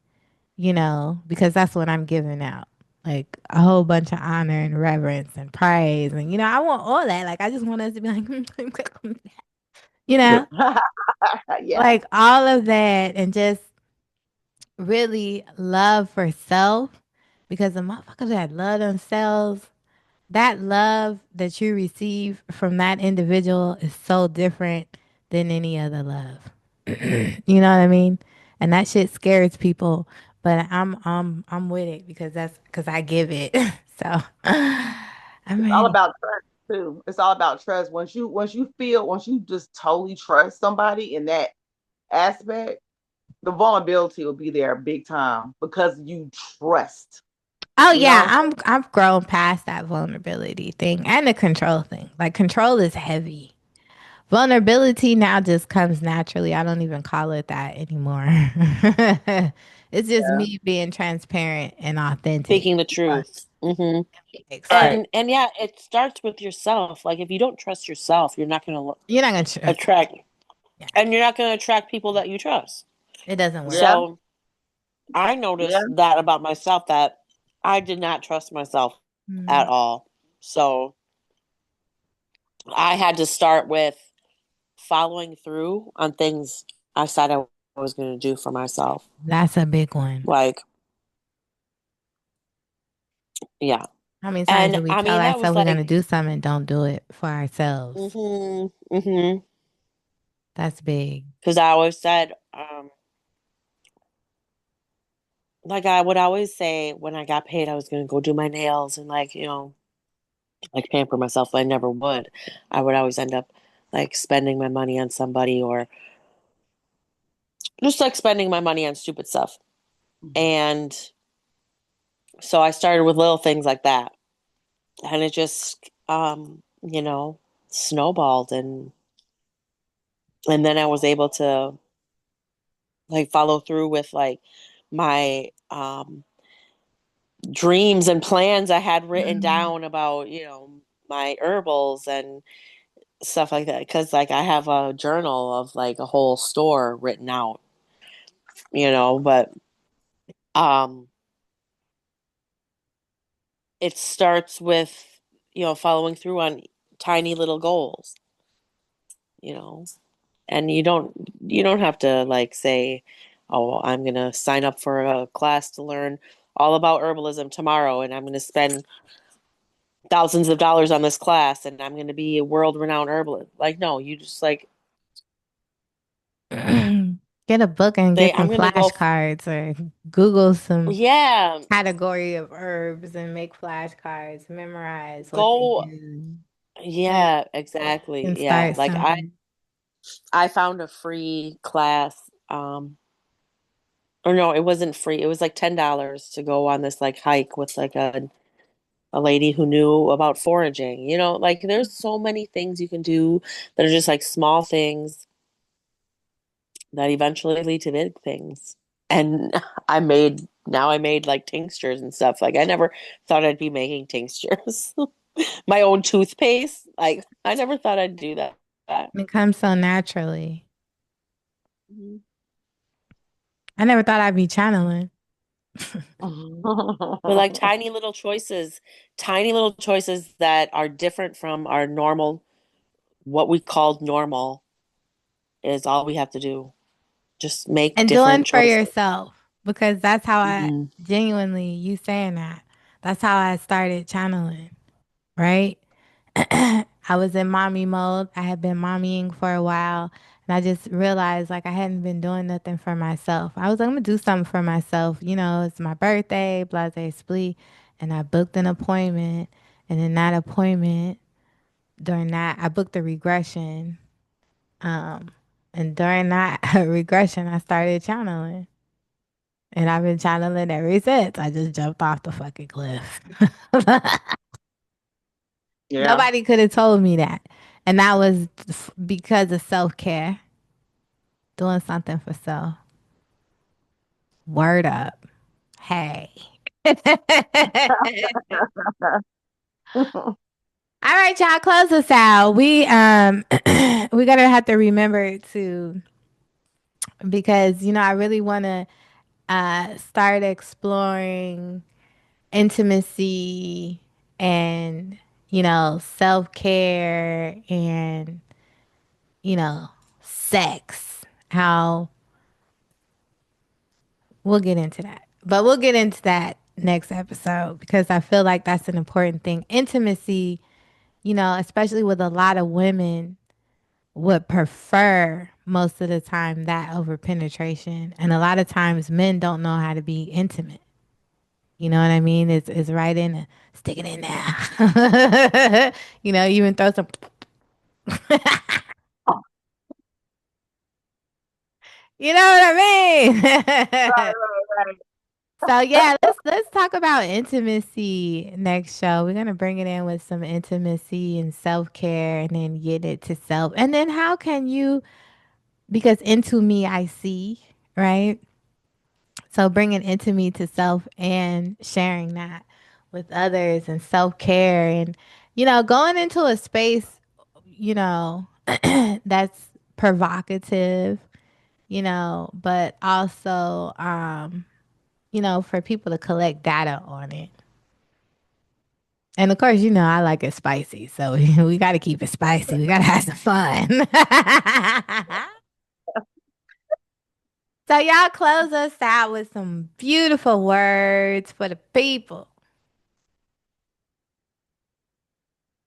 A: because that's what I'm giving out. Like a whole bunch of honor and reverence and praise. And, I want all that. Like, I just want us to be like, you know,
C: Yeah.
A: like all of that and just really love for self because the motherfuckers that love themselves, that love that you receive from that individual is so different than any other love. You know what I mean? And that shit scares people, but I'm with it because I give it. So I'm
C: It's all
A: ready.
C: about trust too. It's all about trust. Once you just totally trust somebody in that aspect, the vulnerability will be there big time because you trust,
A: Oh
C: you
A: yeah,
C: know?
A: I've grown past that vulnerability thing and the control thing. Like control is heavy. Vulnerability now just comes naturally. I don't even call it that anymore. It's just
C: Yeah.
A: me being transparent and authentic.
B: Speaking the truth. Hmm.
A: Like, so
C: Right.
B: And yeah, it starts with yourself. Like if you don't trust yourself, you're not going to
A: you're not gonna trust.
B: attract,
A: Yeah,
B: and you're not going to attract people that you trust.
A: it doesn't work.
C: Yeah.
B: So I
C: Yeah.
B: noticed that about myself, that I did not trust myself at
A: Mm,
B: all. So I had to start with following through on things I said I was going to do for myself.
A: that's a big one.
B: Like, yeah.
A: How many times
B: And
A: do we
B: I
A: tell
B: mean, that
A: ourselves
B: was
A: we're gonna
B: like,
A: do something and don't do it for ourselves?
B: mm-hmm.
A: That's big.
B: Because I always said, like I would always say when I got paid, I was going to go do my nails and like, like pamper myself. But I never would. I would always end up like spending my money on somebody or just like spending my money on stupid stuff. And so I started with little things like that. And it just, snowballed. And then I was able to like follow through with like my, dreams and plans I had written
A: Mm.
B: down about, my herbals and stuff like that. Because like I have a journal of like a whole store written out, but um, it starts with, following through on tiny little goals, you know, and you don't have to like say, oh, I'm gonna sign up for a class to learn all about herbalism tomorrow, and I'm gonna spend thousands of dollars on this class and I'm going to be a world renowned herbalist. Like, no, you just like
A: Get a book and
B: say,
A: get
B: I'm
A: some
B: going to go,
A: flashcards or Google some
B: yeah,
A: category of herbs and make flashcards, memorize what they
B: go,
A: do,
B: yeah, exactly.
A: and
B: Yeah.
A: start
B: Like I,
A: something.
B: I found a free class, or no, it wasn't free. It was like $10 to go on this like hike with like a a lady who knew about foraging. Like there's so many things you can do that are just like small things that eventually lead to big things. And I made like tinctures and stuff. Like I never thought I'd be making tinctures. My own toothpaste. Like I never thought I'd do that.
A: It comes so naturally.
B: Mhm.
A: I never thought I'd be channeling.
B: But like tiny little choices that are different from our normal, what we called normal, is all we have to do. Just make
A: And doing
B: different
A: for
B: choices.
A: yourself, because that's how I
B: Mhm.
A: genuinely, you saying that, that's how I started channeling, right? I was in mommy mode. I had been mommying for a while. And I just realized like I hadn't been doing nothing for myself. I was like, I'm gonna do something for myself. It's my birthday, blase splee. And I booked an appointment. And in that appointment, during that, I booked a regression. Um, and during that regression, I started channeling. And I've been channeling ever since. I just jumped off the fucking cliff.
C: Yeah.
A: Nobody could have told me that. And that was because of self care, doing something for self. Word up. Hey. All right, y'all, close us out. We gotta have to remember to, because I really wanna start exploring intimacy and self care and you know sex. How we'll get into that, but we'll get into that next episode because I feel like that's an important thing. Intimacy, especially with a lot of women, would prefer most of the time that over penetration, and a lot of times men don't know how to be intimate. You know what I mean? It's right in there. Stick it in there. Even throw some. You know what I mean?
C: Right.
A: So yeah, let's talk about intimacy next show. We're gonna bring it in with some intimacy and self care, and then get it to self. And then how can you? Because into me, I see, right? So bringing into me to self and sharing that with others and self care and going into a space you know that's provocative, but also for people to collect data on it. And of course, I like it spicy, so we got to keep it spicy. We got to have some fun. So y'all close us out with some beautiful words for the people.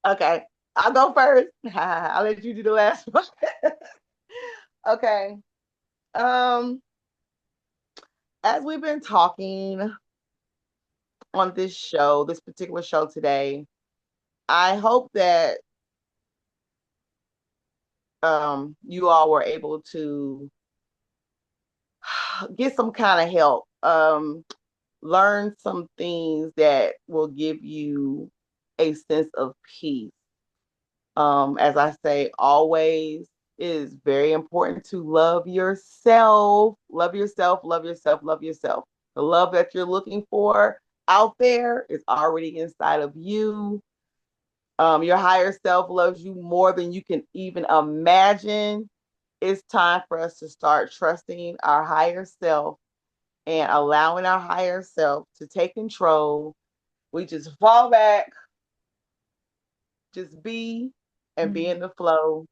C: Okay. I'll go first. I'll let you do the last one. Okay. Um, as we've been talking on this particular show today, I hope that you all were able to get some kind of help. Learn some things that will give you a sense of peace. As I say, always it is very important to love yourself. Love yourself, love yourself, love yourself. The love that you're looking for out there is already inside of you. Your higher self loves you more than you can even imagine. It's time for us to start trusting our higher self and allowing our higher self to take control. We just fall back, just be and be in the flow.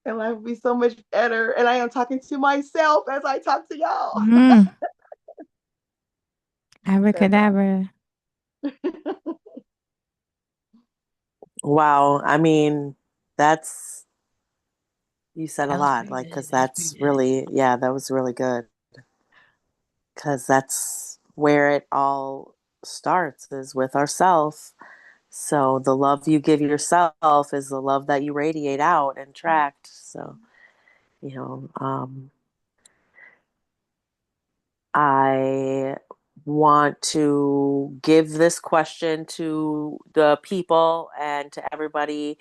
C: And life will be so much better. And I am talking to myself as I talk to y'all.
A: Mm,
C: That's all.
A: abracadabra.
B: Wow. I mean, that's, you said a
A: That was
B: lot,
A: pretty
B: like, because
A: good. That was pretty
B: that's
A: good.
B: really, yeah, that was really good. Because that's where it all starts, is with ourself. So the love you give yourself is the love that you radiate out and attract. So, you know, I want to give this question to the people and to everybody,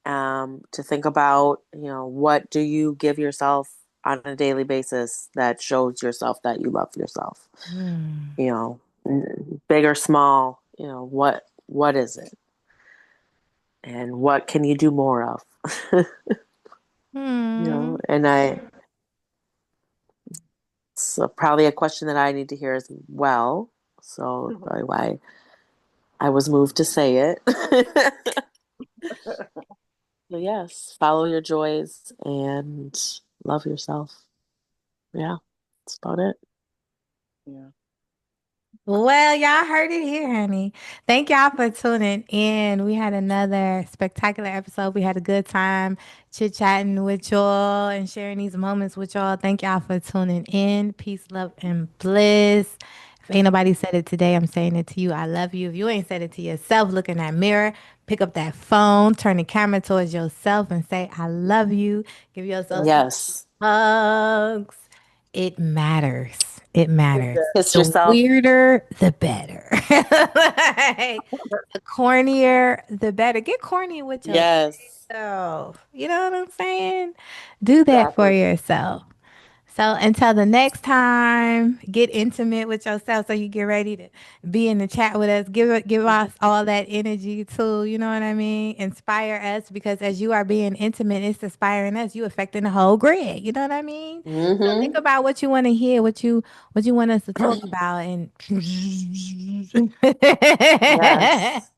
B: to think about, what do you give yourself on a daily basis that shows yourself that you love yourself?
A: Hmm.
B: You know, big or small, what is it? And what can you do more of?
A: Hmm.
B: And it's probably a question that I need to hear as well. So probably why I was moved to say it. So yes, follow your joys and love yourself. Yeah, that's about it.
C: Yeah.
A: Well, y'all heard it here, honey. Thank y'all for tuning in. We had another spectacular episode. We had a good time chit-chatting with y'all and sharing these moments with y'all. Thank y'all for tuning in. Peace, love, and bliss. If ain't nobody said it today, I'm saying it to you. I love you. If you ain't said it to yourself, look in that mirror, pick up that phone, turn the camera towards yourself and say, I love you. Give yourself some
B: Yes.
A: hugs. It matters. It matters.
B: Kiss
A: The
B: yourself.
A: weirder, the better. Like, the cornier, the better. Get corny with
B: Yes.
A: yourself. You know what I'm saying? Do that for
C: Exactly.
A: yourself. So until the next time, get intimate with yourself so you get ready to be in the chat with us. Give us all that energy too. You know what I mean? Inspire us because as you are being intimate, it's inspiring us. You affecting the whole grid. You know what I mean? So think
B: Mm-hmm.
A: about what you want to hear, what you want us to talk about, and
B: Yes.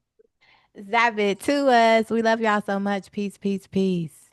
A: zap it to us. We love y'all so much. Peace, peace, peace.